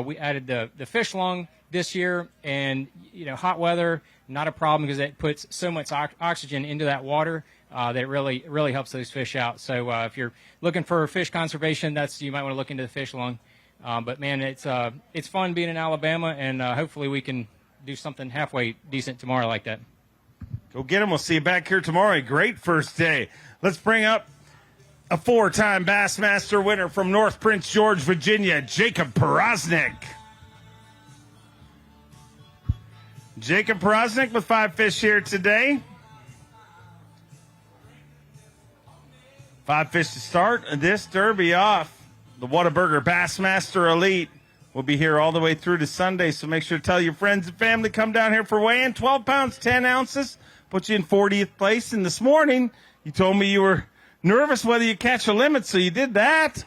S2: we added the fish lung this year, and, you know, hot weather, not a problem because it puts so much oxygen into that water that it really helps those fish out. So if you're looking for fish conservation, you might want to look into the fish lung. But man, it's fun being in Alabama, and hopefully we can do something halfway decent tomorrow like that.
S1: Go get him. We'll see you back here tomorrow. A great first day. Let's bring up a 4-time Bassmaster winner from North Prince George, Virginia, Jacob Porosnik. Jacob Porosnik with 5 fish here today. 5 fish to start this derby off. The Whataburger Bassmaster Elite will be here all the way through to Sunday, so make sure to tell your friends and family, come down here for weigh-in. 12 pounds, 10 ounces, put you in 40th place. And this morning, you told me you were nervous whether you catch a limit, so you did that.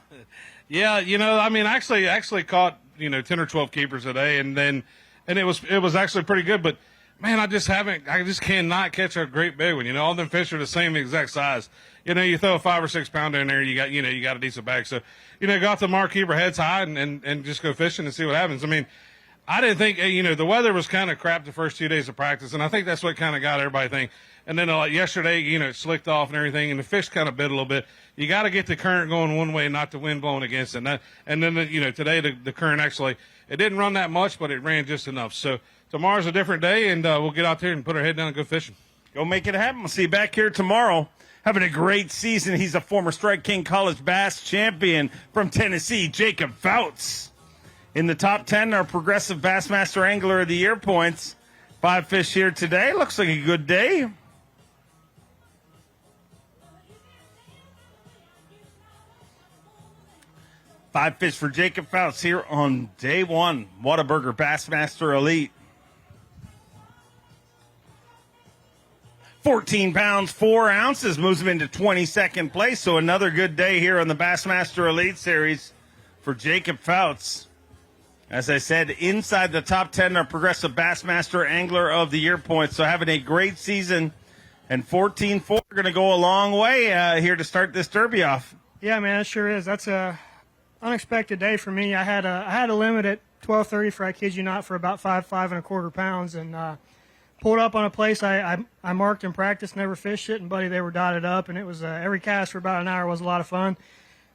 S3: Yeah, you know, I mean, actually caught, 10 or 12 keepers a day, and it was actually pretty good, but man, I just cannot catch a great big one. All them fish are the same exact size. You throw a 5 or 6 pounder in there, you got a decent bag. So, go out to the mark, keep our heads high and just go fishing and see what happens. I mean, I didn't think, the weather was kind of crap the first 2 days of practice, and I think that's what kind of got everybody thinking. And then yesterday, it slicked off and everything, and the fish kind of bit a little bit. You got to get the current going one way, not the wind blowing against it. And then, today the current actually, it didn't run that much, but it ran just enough. So tomorrow's a different day, and we'll get out there and put our head down and go fishing.
S1: Go make it happen. We'll see you back here tomorrow. Having a great season. He's a former Strike King College Bass champion from Tennessee, Jacob Fouts. In the top 10, our Progressive Bassmaster Angler of the Year points. 5 fish here today. Looks like a good day. Five fish for Jacob Fouts here on day 1. Whataburger Bassmaster Elite. 14 pounds, 4 ounces moves him into 22nd place. So another good day here on the Bassmaster Elite Series for Jacob Fouts. As I said, inside the top 10 are Progressive Bassmaster Angler of the Year points. So having a great season, and 14-4 are going to go a long way here to start this derby off.
S4: Yeah, man, it sure is. That's a unexpected day for me. I had a limit at 12:30 for, I kid you not, for about 5 1/4 pounds, and pulled up on a place I marked in practice, never fished it, and buddy, they were dotted up, and it was every cast for about an hour was a lot of fun.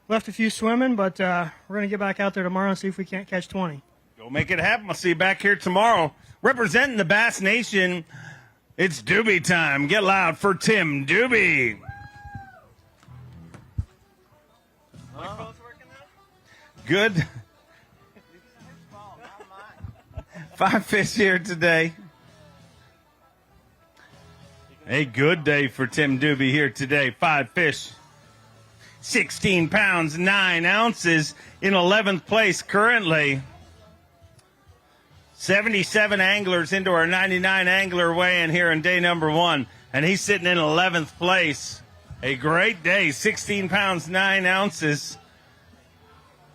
S4: Left a few swimming, but we're going to get back out there tomorrow and see if we can't catch 20.
S1: Go make it happen. I'll see you back here tomorrow. Representing the Bass Nation, it's Doobie time. Get loud for Tim Doobie. Good. 5 fish here today. A good day for Tim Doobie here today. 5 fish. 16 pounds, 9 ounces in 11th place currently. 77 anglers into our 99 angler weigh-in here on day number 1. And he's sitting in 11th place. A great day. 16 pounds, 9 ounces.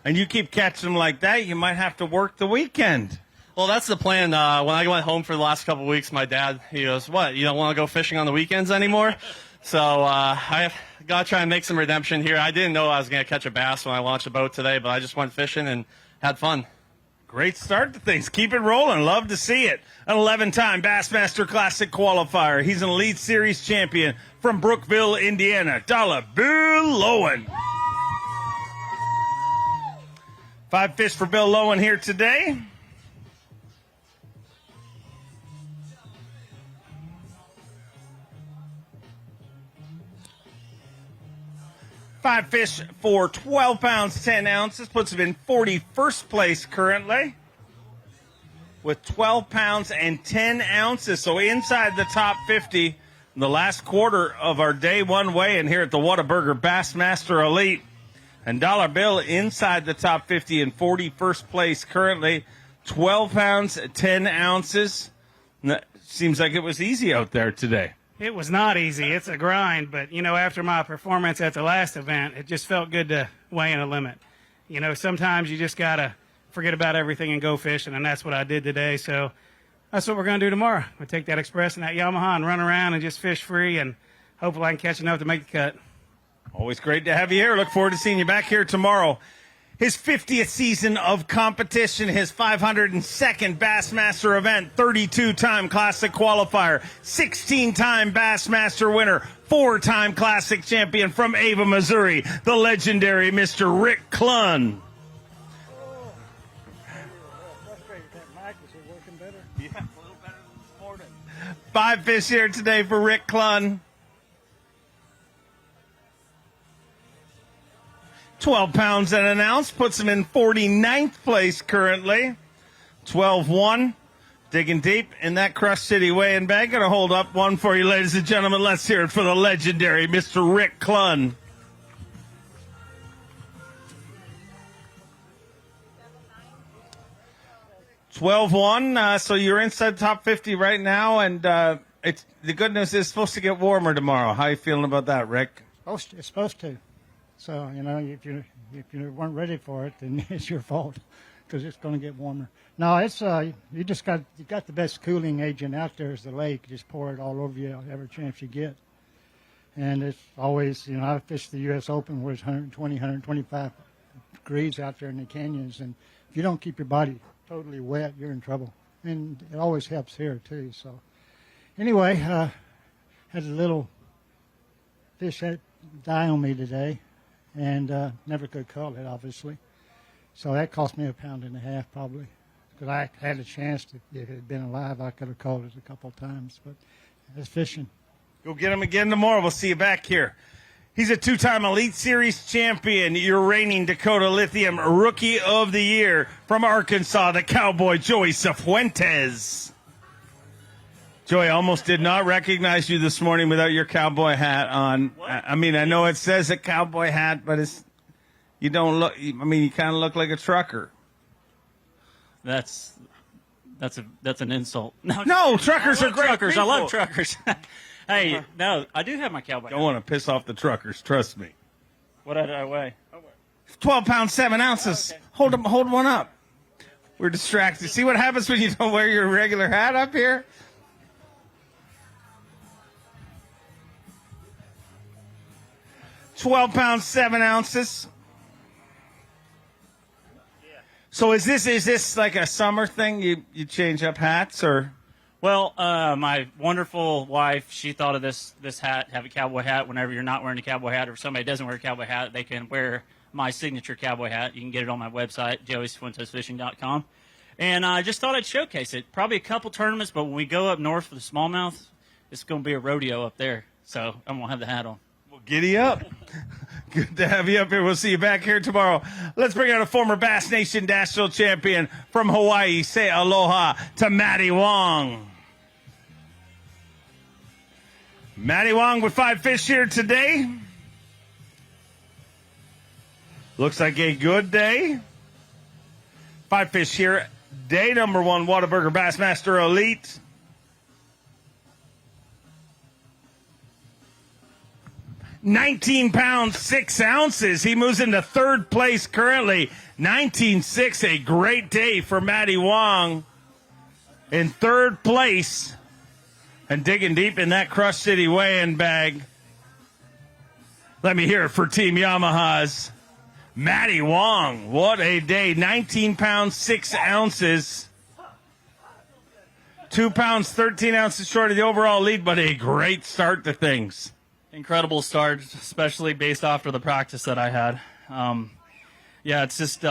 S1: And you keep catching them like that, you might have to work the weekend.
S6: Well, that's the plan. When I went home for the last couple of weeks, my dad, he goes, "What, you don't want to go fishing on the weekends anymore?" So I got to try and make some redemption here. I didn't know I was going to catch a bass when I launched the boat today, but I just went fishing and had fun.
S1: Great start to things. Keep it rolling. Love to see it. An 11-time Bassmaster Classic qualifier. He's an Elite Series champion from Brookville, Indiana. Bill Lowen. 5 fish for Bill Lowen here today. 5 fish for 12 pounds, 10 ounces, puts him in 41st place currently with 12 pounds and 10 ounces. So inside the top 50 in the last quarter of our day one weigh-in here at the Whataburger Bassmaster Elite. And Dollar Bill inside the top 50 in 41st place currently, 12 pounds, 10 ounces. Seems like it was easy out there today.
S7: It was not easy. It's a grind, but, after my performance at the last event, it just felt good to weigh in a limit. Sometimes you just got to forget about everything and go fishing, and that's what I did today. So that's what we're going to do tomorrow. We'll take that Express and that Yamaha and run around and just fish free, and hopefully I can catch enough to make the cut.
S1: Always great to have you here. Look forward to seeing you back here tomorrow. His 50th season of competition, his 502nd Bassmaster event, 32-time Classic qualifier, 16-time Bassmaster winner, 4-time Classic champion from Ava, Missouri, the legendary Mr. Rick Clunn.
S7: Yeah, a little better than this morning.
S1: 5 fish here today for Rick Clunn. 12 pounds and an ounce puts him in 49th place currently. 12-1. Digging deep in that Crush City weigh-in bag. Gonna hold up one for you, ladies and gentlemen. Let's hear it for the legendary Mr. Rick Clunn. So you're inside top 50 right now, and it's the good news is it's supposed to get warmer tomorrow. How you feeling about that, Rick?
S8: It's supposed to. So, if you weren't ready for it, then it's your fault because it's going to get warmer. No, it's you got the best cooling agent out there is the lake. Just pour it all over you every chance you get. And it's always, I fished the U.S. Open where it's 120, 125 degrees out there in the canyons. And if you don't keep your body totally wet, you're in trouble. And it always helps here, too. So, anyway, had a little fish that die on me today. And never could call it, obviously. So that cost me 1.5 pounds probably. Because I had a chance to, if it had been alive, I could have called it a couple of times. But it's fishing.
S1: Go get him again tomorrow. We'll see you back here. He's a 2-time Elite Series champion. Your reigning Dakota Lithium Rookie of the Year from Arkansas, the Cowboy Joey Cifuentes. Joey, I almost did not recognize you this morning without your cowboy hat on. What? I mean, I know it says a cowboy hat, but you don't look. I mean, you kind of look like a trucker.
S13: That's an insult.
S1: No, truckers are great
S13: truckers.
S1: people.
S13: I love truckers. Hey, no, I do have my cowboy hat.
S1: Don't want to piss off the truckers. Trust me.
S13: What did I weigh?
S1: 12 pounds, 7 ounces. Oh, okay. Hold one up. We're distracted. See what happens when you don't wear your regular hat up here? 12 pounds, 7 ounces. So is this like a summer thing? You change up hats or?
S13: Well, my wonderful wife, she thought of this hat, have a cowboy hat. Whenever you're not wearing a cowboy hat or if somebody doesn't wear a cowboy hat, they can wear my signature cowboy hat. You can get it on my website, joeycifuentesfishing.com. And I just thought I'd showcase it. Probably a couple tournaments, but when we go up north for the smallmouth, it's going to be a rodeo up there. So I'm going to have the hat on.
S1: Giddy up. Good to have you up here. We'll see you back here tomorrow. Let's bring out a former Bass Nation Dash Show champion from Hawaii. Say aloha to Matty Wong. Matty Wong with 5 fish here today. Looks like a good day. 5 fish here. Day number 1, Whataburger Bassmaster Elite. 19 pounds, 6 ounces. He moves into 3rd place currently. 19.6, a great day for Matty Wong. In 3rd place. And digging deep in that Crush City weigh-in bag. Let me hear it for Team Yamaha's Matty Wong. What a day. 19 pounds, 6 ounces. 2 pounds, 13 ounces short of the overall lead, but a great start to things.
S13: Incredible start, especially based off of the practice that I had. Yeah, it's just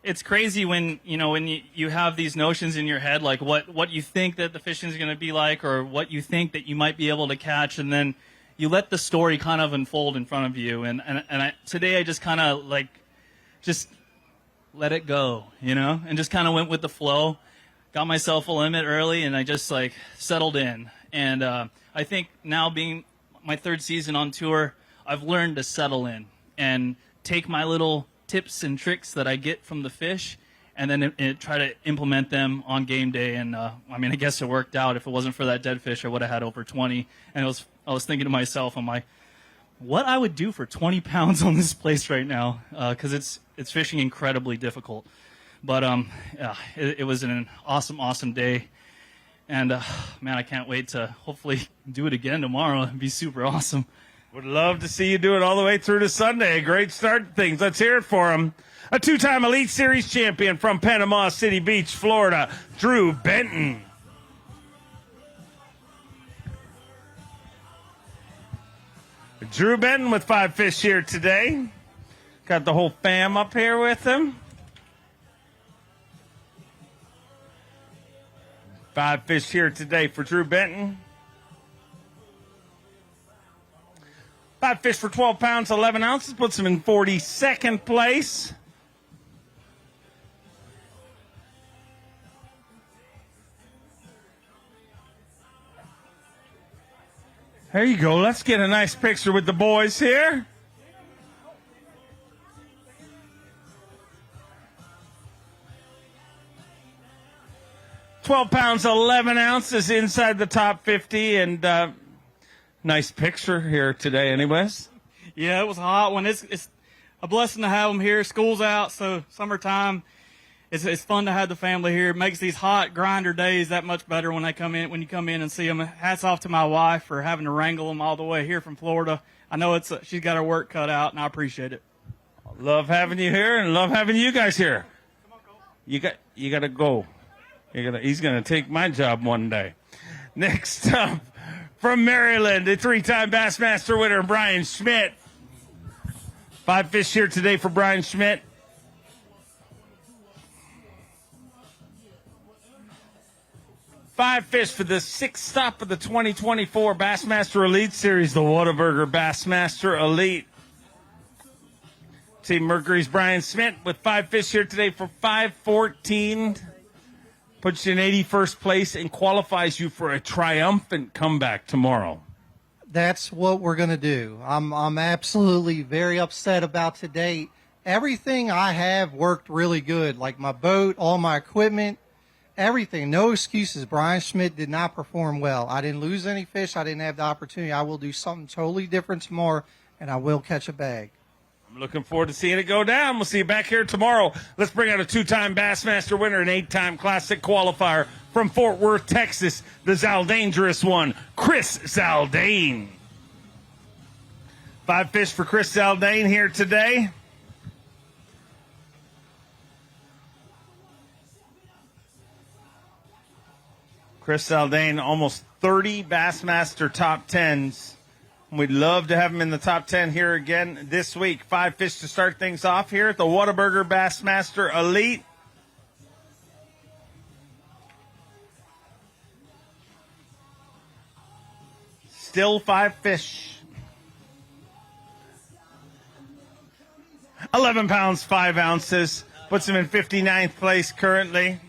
S13: it's crazy when you have these notions in your head, like what you think that the fishing is going to be like, or what you think that you might be able to catch, and then
S5: you let the story kind of unfold in front of you. And today I just kind of like just let it go, you know, and just kind of went with the flow. Got myself a limit early, and I just like settled in. And I think now being my third season on tour, I've learned to settle in and take my little tips and tricks that I get from the fish, and then try to implement them on game day. And I mean, I guess it worked out. If it wasn't for that dead fish, I would have had over 20. And I was thinking to myself, I'm like, what I would do for 20 pounds on this place right now, because it's fishing incredibly difficult. But yeah, it was an awesome day. And man, I can't wait to hopefully do it again tomorrow. It'd be super awesome.
S1: Would love to see you do it all the way through to Sunday. A great start to things. Let's hear it for him. A two-time Elite Series champion from Panama City Beach, Florida, Drew Benton. Drew Benton with 5 fish here today. Got the whole fam up here with him. 5 fish here today for Drew Benton. 5 fish for 12 pounds, 11 ounces. Puts him in 42nd place. There you go. Let's get a nice picture with the boys here. £12 pounds, 11 ounces inside the top 50, and nice picture here today, anyways.
S11: Yeah, it was a hot one. It's a blessing to have them here. School's out, so summertime. It's fun to have the family here. It makes these hot grinder days that much better when they come in. When you come in and see them. Hats off to my wife for having to wrangle them all the way here from Florida. I know she's got her work cut out, and I appreciate it.
S1: Love having you here, and love having you guys here. You got to go. He's gonna take my job one day. Next up, from Maryland, the 3-time Bassmaster winner, Brian Schmidt. 5 fish here today for Brian Schmidt. Five fish for the 6th stop of the 2024 Bassmaster Elite Series, the Whataburger Bassmaster Elite. Team Mercury's Brian Schmidt with 5 fish here today for 514. Puts you in 81st place and qualifies you for a triumphant comeback tomorrow.
S9: That's what we're going to do. I'm absolutely very upset about today. Everything I have worked really good, like my boat, all my equipment, everything. No excuses. Brian Schmidt did not perform well. I didn't lose any fish. I didn't have the opportunity. I will do something totally different tomorrow, and I will catch a bag.
S1: I'm looking forward to seeing it go down. We'll see you back here tomorrow. Let's bring out a 2-time Bassmaster winner, an 8-time Classic qualifier from Fort Worth, Texas, the Zaldangerous one, Chris Zaldane. 5 fish for Chris Zaldane here today. Chris Zaldane, almost 30 Bassmaster top 10s. We'd love to have him in the top 10 here again this week. 5 fish to start things off here at the Whataburger Bassmaster Elite. Still 5 fish. 11 pounds, 5 ounces. Puts him in 59th place currently.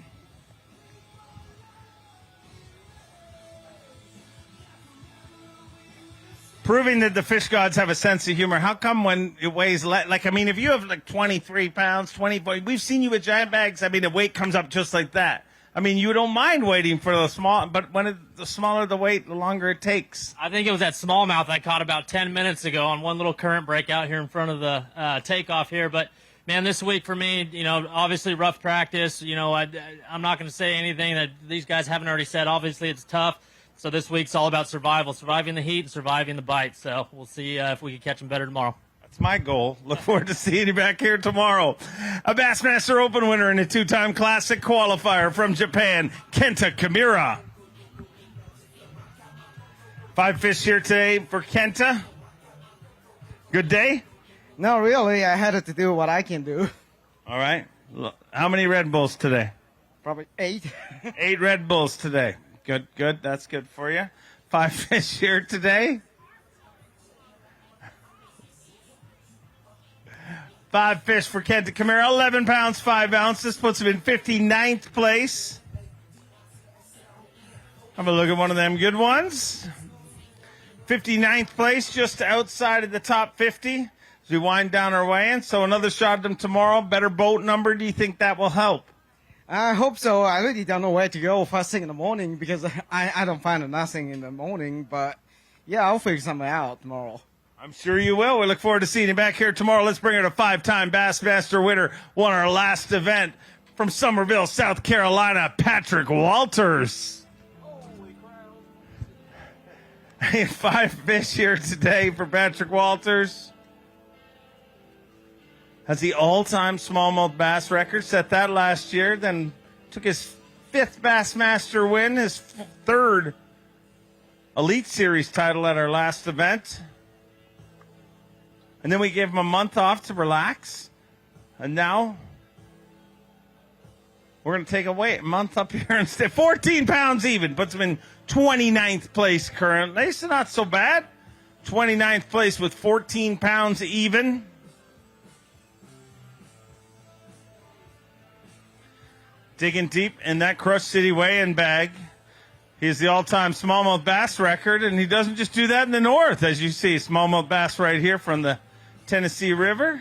S1: Proving that the fish gods have a sense of humor. How come when it weighs, if you have like 23 pounds, 24, we've seen you with giant bags. I mean, the weight comes up just like that. I mean, you don't mind waiting for the small, but the smaller the weight, the longer it takes.
S10: I think it was that smallmouth I caught about 10 minutes ago on one little current breakout here in front of the takeoff here. But, man, this week for me, obviously rough practice. I'm not going to say anything that these guys haven't already said. Obviously, it's tough. So this week's all about survival, surviving the heat and surviving the bite. So we'll see if we can catch them better tomorrow.
S1: That's my goal. Look forward to seeing you back here tomorrow. A Bassmaster Open winner and a 2-time Classic qualifier from Japan, Kenta Kimura. 5 fish here today for Kenta. Good day?
S16: No, really. I had to do what I can do.
S1: All right. How many Red Bulls today?
S16: Probably 8.
S1: 8 Red Bulls today. Good. That's good for you. 5 fish here today. 5 fish for Kent Camara, 11 pounds, 5 ounces, puts him in 59th place. Have a look at one of them good ones. 59th place, just outside of the top 50 as we wind down our way in. So another shot at them tomorrow. Better boat number. Do you think that will help?
S16: I hope so. I really don't know where to go first thing in the morning because I don't find nothing in the morning. But yeah, I'll figure something out tomorrow.
S1: I'm sure you will. We look forward to seeing you back here tomorrow. Let's bring her to 5-time Bassmaster winner, won our last event from Somerville, South Carolina, Patrick Walters. Hey, 5 fish here today for Patrick Walters. Has the all-time smallmouth bass record, set that last year, then took his 5th Bassmaster win, his 3rd Elite Series title at our last event. And then we gave him a month off to relax. And now we're going to take a month up here and stay 14 pounds even. Puts him in 29th place currently. So not so bad. 29th place with 14 pounds even. Digging deep in that Crush City weigh-in bag. He has the all-time smallmouth bass record, and he doesn't just do that in the north, as you see. Smallmouth bass right here from the Tennessee River.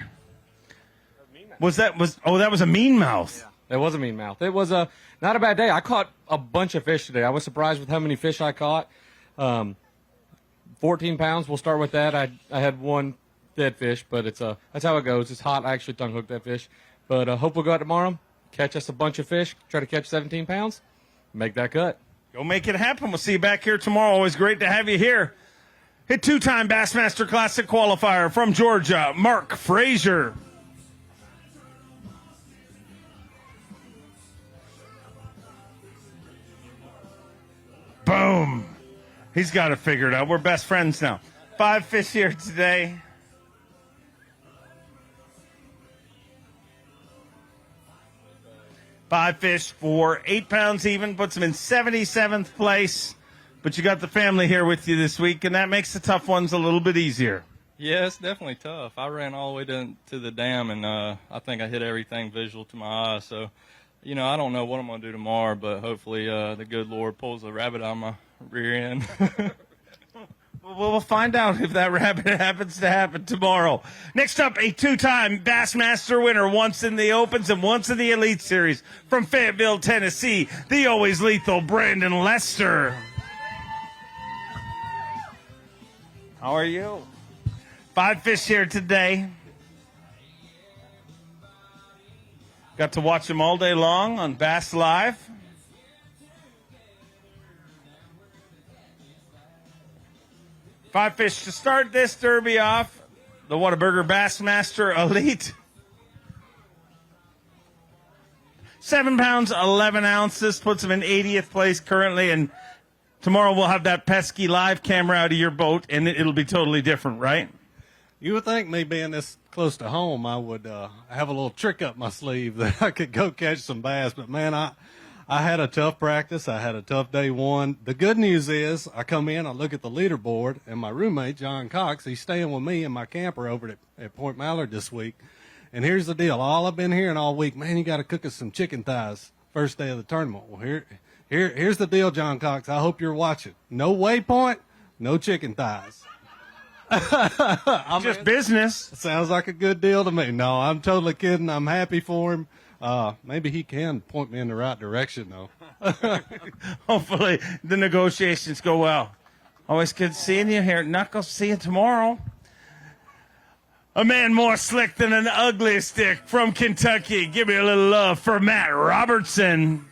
S1: That was a meanmouth.
S12: Yeah, it was a meanmouth. It was not a bad day. I caught a bunch of fish today. I was surprised with how many fish I caught. 14 pounds. We'll start with that. I had one dead fish, but that's how it goes. It's hot. I actually tongue hooked that fish, but hope we'll go out tomorrow, catch us a bunch of fish, try to catch 17 pounds, make that cut.
S1: Go make it happen. We'll see you back here tomorrow. Always great to have you here. Hit 2-time Bassmaster Classic qualifier from Georgia, Mark Frazier. Boom. He's got it figured out. We're best friends now. 5 fish here today. Five fish for 8 pounds even, puts him in 77th place. But you got the family here with you this week, and that makes the tough ones a little bit easier.
S14: Yeah, it's definitely tough. I ran all the way to the dam, and I think I hit everything visual to my eyes. So, I don't know what I'm going to do tomorrow, but hopefully the good Lord pulls a rabbit out of my rear end.
S1: We'll find out if that rabbit happens to happen tomorrow. Next up, a 2-time Bassmaster winner, once in the Opens and once in the Elite Series from Fayetteville, Tennessee, the always lethal Brandon Lester. How are you? 5 fish here today. Got to watch them all day long on Bass Live. Five fish to start this derby off. The Whataburger Bassmaster Elite. 7 pounds, 11 ounces. Puts him in 80th place currently. And tomorrow we'll have that pesky live camera out of your boat, and it'll be totally different, right?
S3: You would think me being this close to home, I would have a little trick up my sleeve that I could go catch some bass. But, man, I had a tough practice. I had a tough day one. The good news is I come in, I look at the leaderboard, and my roommate, John Cox, he's staying with me in my camper over at Point Mallard this week. And here's the deal. All I've been hearing all week, man, you got to cook us some chicken thighs first day of the tournament. Well, here's the deal, John Cox. I hope you're watching. No waypoint, no chicken thighs.
S1: Just business.
S3: Sounds like a good deal to me. No, I'm totally kidding. I'm happy for him. Maybe he can point me in the right direction, though.
S1: Hopefully the negotiations go well. Always good seeing you here. Knuckles, see you tomorrow. A man more slick than an ugly stick from Kentucky. Give me a little love for Matt Robertson.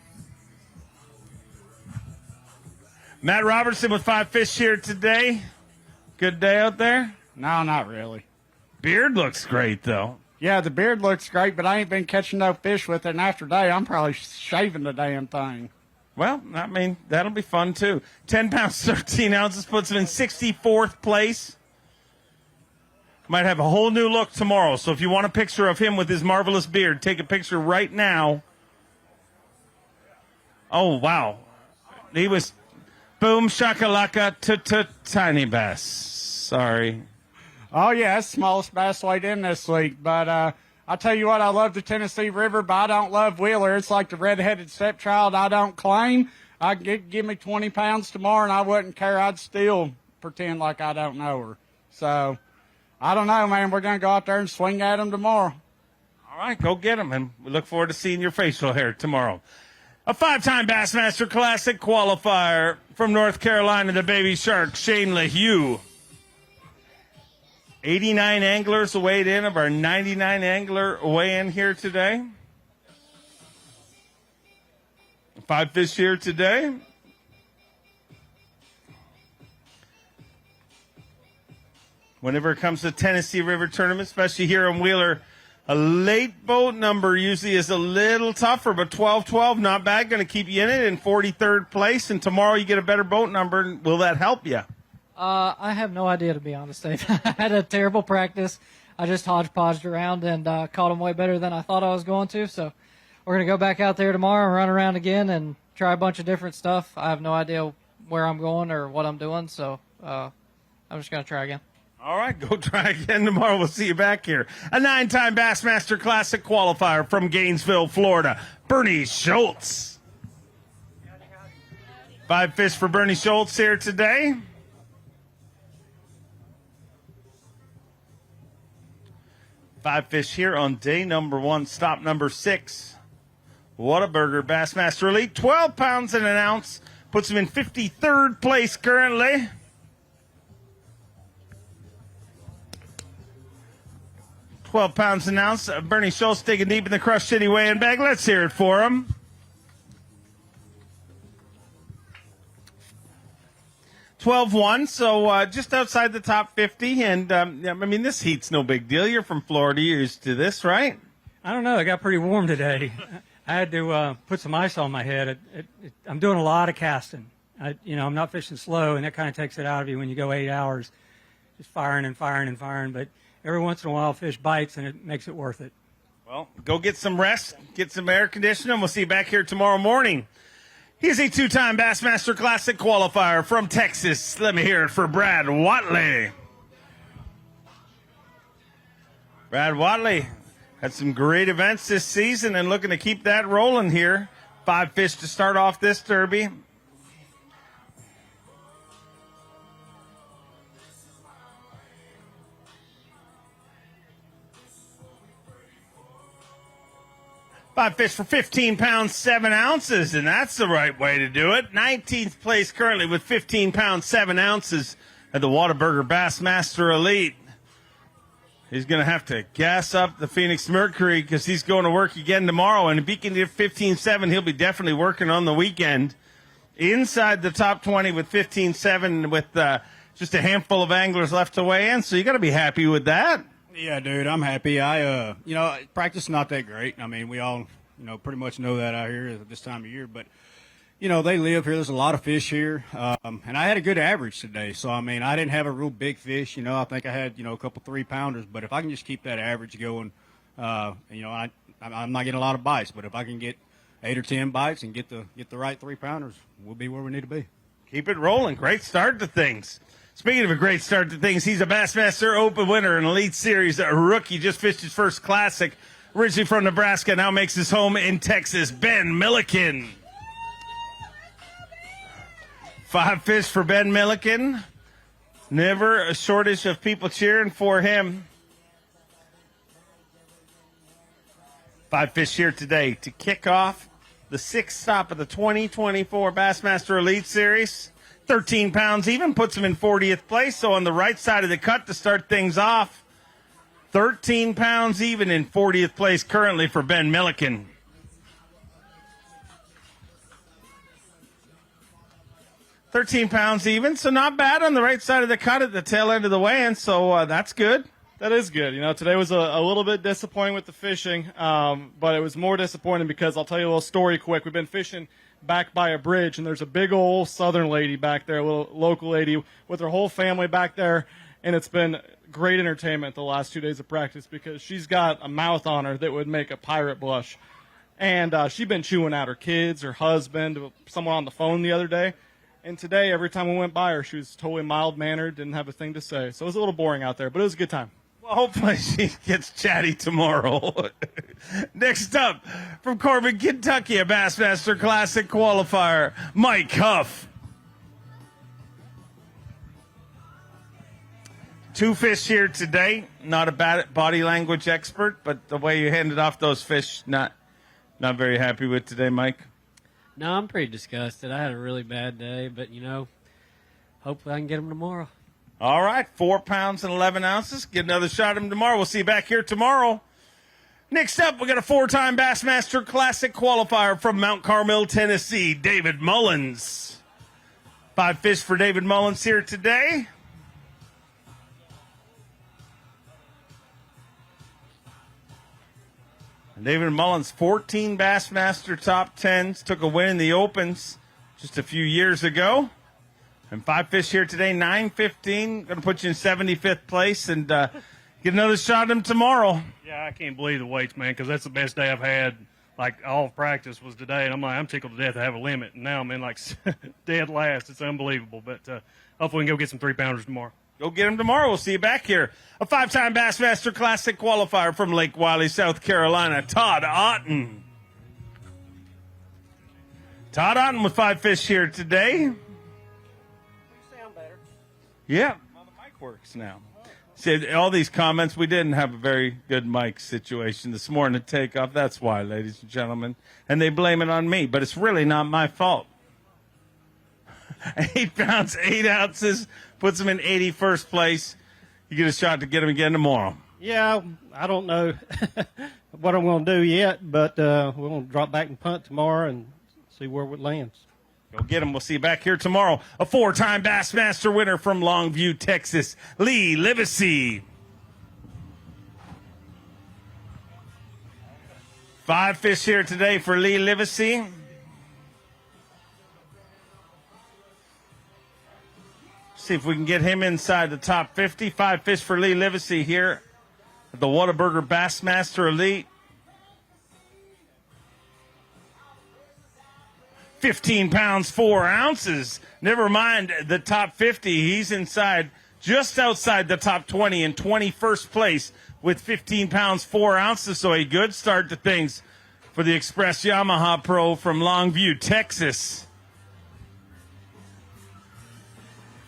S1: Matt Robertson with 5 fish here today. Good day out there?
S15: No, not really.
S1: Beard looks great, though.
S15: Yeah, the beard looks great, but I ain't been catching no fish with it, and after day, I'm probably shaving the damn thing.
S1: Well, I mean, that'll be fun, too. 10 pounds, 13 ounces puts him in 64th place. Might have a whole new look tomorrow, so if you want a picture of him with his marvelous beard, take a picture right now. Oh, wow. He was boom, shakalaka, tiny bass. Sorry.
S15: Oh, yeah, that's the smallest bass weighed in this week, but I tell you what, I love the Tennessee River, but I don't love Wheeler. It's like the redheaded stepchild I don't claim. Give me 20 pounds tomorrow, and I wouldn't care. I'd still pretend like I don't know her. So, I don't know, man. We're going to go out there and swing at them tomorrow.
S1: All right, go get them, and we look forward to seeing your facial hair tomorrow. A 5-time Bassmaster Classic qualifier from North Carolina, the Baby Shark, Shane LaHue. 89 anglers weighed in of our 99 angler weigh-in here today. 5 fish here today. Whenever it comes to Tennessee River tournament, especially here in Wheeler, a late boat number usually is a little tougher, but 12-12, not bad. Going to keep you in it in 43rd place, and tomorrow you get a better boat number. Will that help you?
S23: I have no idea, to be honest, Dave. I had a terrible practice. I just hodgepodged around and caught them way better than I thought I was going to. So we're going to go back out there tomorrow and run around again and try a bunch of different stuff. I have no idea where I'm going or what I'm doing, so I'm just going to try again.
S1: All right, go try again tomorrow. We'll see you back here. A 9-time Bassmaster Classic qualifier from Gainesville, Florida, Bernie Schultz. 5 fish for Bernie Schultz here today. Five fish here on day number 1, stop number 6. Whataburger Bassmaster Elite, 12 pounds and an ounce. Puts him in 53rd place currently. 12 pounds an ounce. Bernie Schultz digging deep in the Crush City weigh-in bag. Let's hear it for him. $12-1, so just outside the top 50. And, I mean, this heat's no big deal. You're from Florida. You're used to this, right?
S17: I don't know. It got pretty warm today. I had to put some ice on my head. I'm doing a lot of casting. I'm not fishing slow, and that kind of takes it out of you when you go 8 hours just firing and firing and firing. But every once in a while, fish bites, and it makes it worth it.
S1: Well, go get some rest, get some air conditioning. We'll see you back here tomorrow morning. He's a 2-time Bassmaster Classic qualifier from Texas. Let me hear it for Brad Watley. Brad Watley had some great events this season and looking to keep that rolling here. 5 fish to start off this derby. Five fish for 15 pounds, 7 ounces, and that's the right way to do it. 19th place currently with 15 pounds, 7 ounces at the Whataburger Bassmaster Elite. He's going to have to gas up the Phoenix Mercury because he's going to work again tomorrow, and if he can get 15-7, he'll be definitely working on the weekend. Inside the top 20 with 15-7 with just a handful of anglers left to weigh in, so you got to be happy with that.
S18: Yeah, dude, I'm happy. Practice not that great. I mean, we all, pretty much know that out here at this time of year. But, they live here. There's a lot of fish here. And I had a good average today. So, I mean, I didn't have a real big fish. I think I had, a couple 3-pounders. But if I can just keep that average going, I'm not getting a lot of bites. But if I can get 8 or 10 bites and get the right 3-pounders, we'll be where we need to be.
S1: Keep it rolling. Great start to things. Speaking of a great start to things, he's a Bassmaster Open winner, an Elite Series a rookie, just fished his first Classic. Originally from Nebraska, now makes his home in Texas, Ben Milliken. 5 fish for Ben Milliken. Never a shortage of people cheering for him. 5 fish here today to kick off the 6th stop of the 2024 Bassmaster Elite Series. 13 pounds even, puts him in 40th place. So on the right side of the cut to start things off, 13 pounds even in 40th place currently for Ben Milliken. £13 even, so not bad on the right side of the cut at the tail end of the weigh-in, so that's good.
S21: That is good. Today was a little bit disappointing with the fishing, but it was more disappointing because I'll tell you a little story quick. We've been fishing back by a bridge, and there's a big old southern lady back there, a little local lady with her whole family back there, and it's been great entertainment the last 2 days of practice because she's got a mouth on her that would make a pirate blush. And she'd been chewing out her kids, her husband, someone on the phone the other day. And today, every time we went by her, she was totally mild-mannered, didn't have a thing to say. So it was a little boring out there, but it was a good time.
S1: Well, hopefully she gets chatty tomorrow. Next up, from Corbin, Kentucky, a Bassmaster Classic qualifier, Mike Huff. 2 fish here today. Not a body language expert, but the way you handed off those fish, not very happy with today, Mike.
S19: No, I'm pretty disgusted. I had a really bad day, but, hopefully I can get them tomorrow.
S1: All right, 4 pounds and 11 ounces. Get another shot at him tomorrow. We'll see you back here tomorrow. Next up, we got a 4-time Bassmaster Classic qualifier from Mount Carmel, Tennessee, David Mullins. 5 fish for David Mullins here today. And David Mullins, 14 Bassmaster top 10s, took a win in the Opens just a few years ago. And 5 fish here today, 9:15. Going to put you in 75th place and get another shot at him tomorrow.
S20: Yeah, I can't believe the weights, man, because that's the best day I've had. Like, all of practice was today, and I'm tickled to death to have a limit. And now I'm in, dead last. It's unbelievable. But hopefully we can go get some 3-pounders tomorrow.
S1: Go get them tomorrow. We'll see you back here. A 5-time Bassmaster Classic qualifier from Lake Wiley, South Carolina, Todd Otten. Todd Otten with 5 fish here today.
S19: You sound better.
S1: Yeah. Well, the mic works now. See, all these comments, we didn't have a very good mic situation this morning to take off. That's why, ladies and gentlemen. And they blame it on me, but it's really not my fault. 8 pounds, 8 ounces, puts him in 81st place. You get a shot to get him again tomorrow.
S22: Yeah, I don't know what I'm going to do yet, but we're going to drop back and punt tomorrow and see where it lands.
S1: Go get him. We'll see you back here tomorrow. A 4-time Bassmaster winner from Longview, Texas, Lee Livesey. 5 fish here today for Lee Livesey. See if we can get him inside the top 50. 5 fish for Lee Livesey here at the Whataburger Bassmaster Elite. 15 pounds, 4 ounces. Never mind the top 50. He's inside, just outside the top 20 in 21st place with 15 pounds, 4 ounces. So a good start to things for the Express Yamaha Pro from Longview, Texas.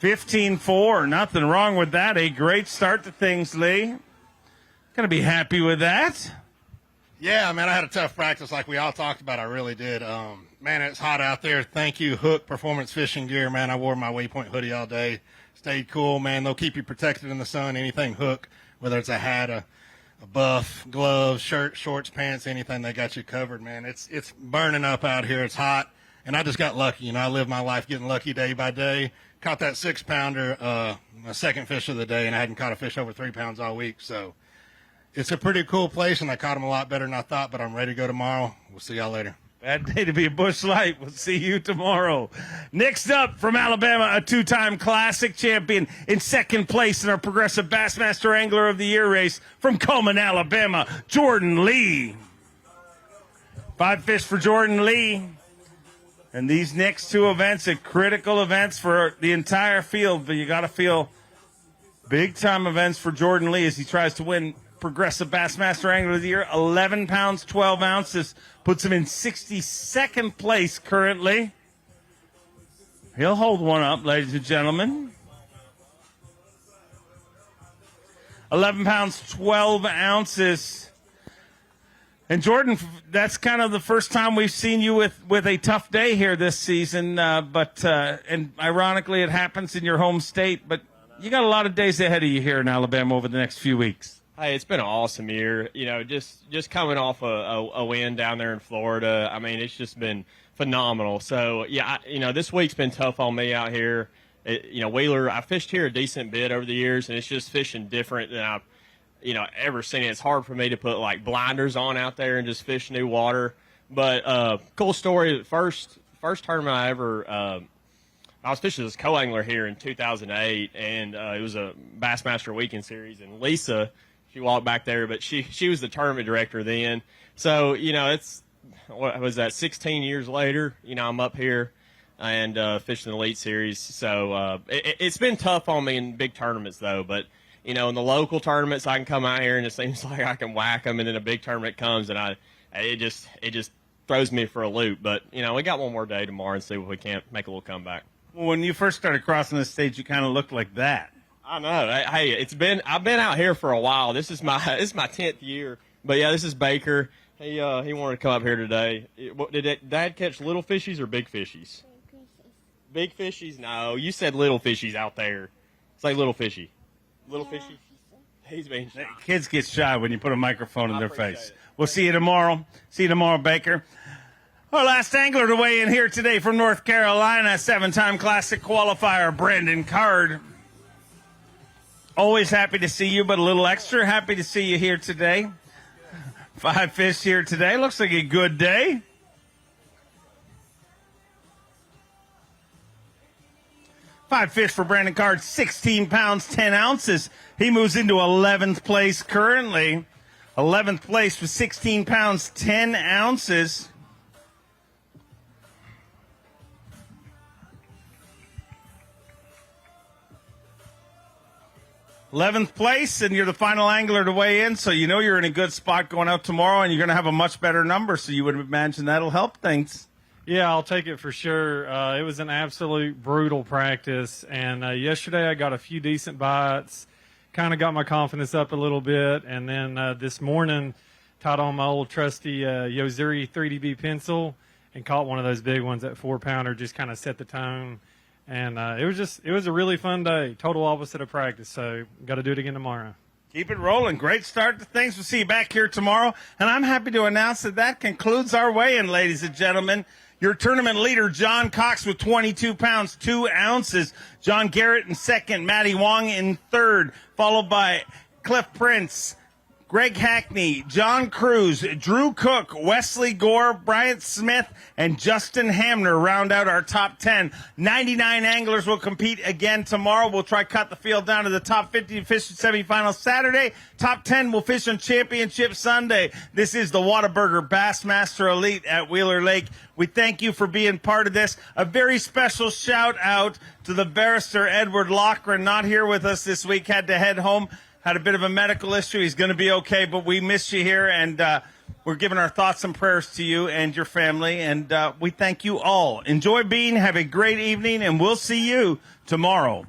S1: 15-4, nothing wrong with that. A great start to things, Lee. Gonna be happy with that.
S24: Yeah, man, I had a tough practice like we all talked about. I really did. Man, it's hot out there. Thank you, Hook Performance Fishing Gear, man. I wore my Waypoint hoodie all day. Stayed cool, man. They'll keep you protected in the sun. Anything Hook, whether it's a hat, a buff, gloves, shirt, shorts, pants, anything, they got you covered, man. It's burning up out here. It's hot. And I just got lucky. I live my life getting lucky day by day. Caught that 6-pounder, my second fish of the day, and I hadn't caught a fish over 3 pounds all week. So it's a pretty cool place, and I caught them a lot better than I thought, but I'm ready to go tomorrow. We'll see y'all later.
S1: Bad day to be a bush light. We'll see you tomorrow. Next up from Alabama, a 2-time Classic champion in 2nd place in our Progressive Bassmaster Angler of the Year race from Cullman, Alabama, Jordan Lee. 5 fish for Jordan Lee. And these next 2 events are critical events for the entire field, but you got to feel big-time events for Jordan Lee as he tries to win Progressive Bassmaster Angler of the Year. 11 pounds, 12 ounces, puts him in 62nd place currently. He'll hold one up, ladies and gentlemen. 11 pounds, 12 ounces. And Jordan, that's kind of the first time we've seen you with a tough day here this season. But ironically, it happens in your home state. But you got a lot of days ahead of you here in Alabama over the next few weeks.
S25: Hey, it's been an awesome year. Just coming off a win down there in Florida. I mean, it's just been phenomenal. So yeah, this week's been tough on me out here. Wheeler, I fished here a decent bit over the years, and it's just fishing different than I've ever seen it. It's hard for me to put blinders on out there and just fish new water. But cool story. First tournament I ever, I was fishing as a co-angler here in 2008, and it was a Bassmaster Weekend Series. And Lisa, she walked back there, but she was the tournament director then. So it's what was that? 16 years later, I'm up here and fishing the Elite Series. So it's been tough on me in big tournaments though, but. You know, in the local tournaments, I can come out here and it seems like I can whack them, and then a big tournament comes and it just throws me for a loop. But, you know, we got one more day tomorrow and see if we can't make a little comeback.
S1: Well, when you first started crossing the stage, you kind of looked like that.
S25: I know. Hey, I've been out here for a while. This is my 10th year. But yeah, this is Baker. He wanted to come up here today. Did Dad catch little fishies or big fishies? Big fishies? No, you said little fishies out there. Say little fishy. Little fishy. He's being shy.
S1: Kids get shy when you put a microphone in their face. We'll see you tomorrow. See you tomorrow, Baker. Our last angler to weigh in here today from North Carolina, 7-time Classic qualifier, Brendan Card. Always happy to see you, but a little extra happy to see you here today. 5 fish here today. Looks like a good day. Five fish for Brandon Card, 16 pounds, 10 ounces. He moves into 11th place currently. 11th place with 16 pounds, 10 ounces. '11th place, and you're the final angler to weigh in, so you know you're in a good spot going out tomorrow, and you're going to have a much better number, so you would imagine that'll help things.
S2: Yeah, I'll take it for sure. It was an absolute brutal practice, and yesterday I got a few decent bites, kind of got my confidence up a little bit, and then this morning tied on my old trusty Yozuri 3DB pencil and caught one of those big ones. That 4-pounder just kind of set the tone, and it was a really fun day, total opposite of practice, so got to do it again tomorrow.
S1: Keep it rolling. Great start to things. We'll see you back here tomorrow, and I'm happy to announce that concludes our weigh-in, ladies and gentlemen. Your tournament leader, John Cox, with 22 pounds, 2 ounces. John Garrett in second. Matty Wong in third, followed by Cliff Prince, Greg Hackney, John Cruz, Drew Cook, Wesley Gore, Bryant Smith, and Justin Hamner round out our top 10. 99 anglers will compete again tomorrow. We'll try cut the field down to the top 50 to fish the semifinals Saturday. Top 10 will fish on Championship Sunday. This is the Whataburger Bassmaster Elite at Wheeler Lake. We thank you for being part of this. A very special shout out to the barrister Edward Loughran, not here with us this week, had to head home. Had a bit of a medical issue. He's going to be okay, but we miss you here, and we're giving our thoughts and prayers to you and your family, and we thank you all. Enjoy being, have a great evening, and we'll see you tomorrow.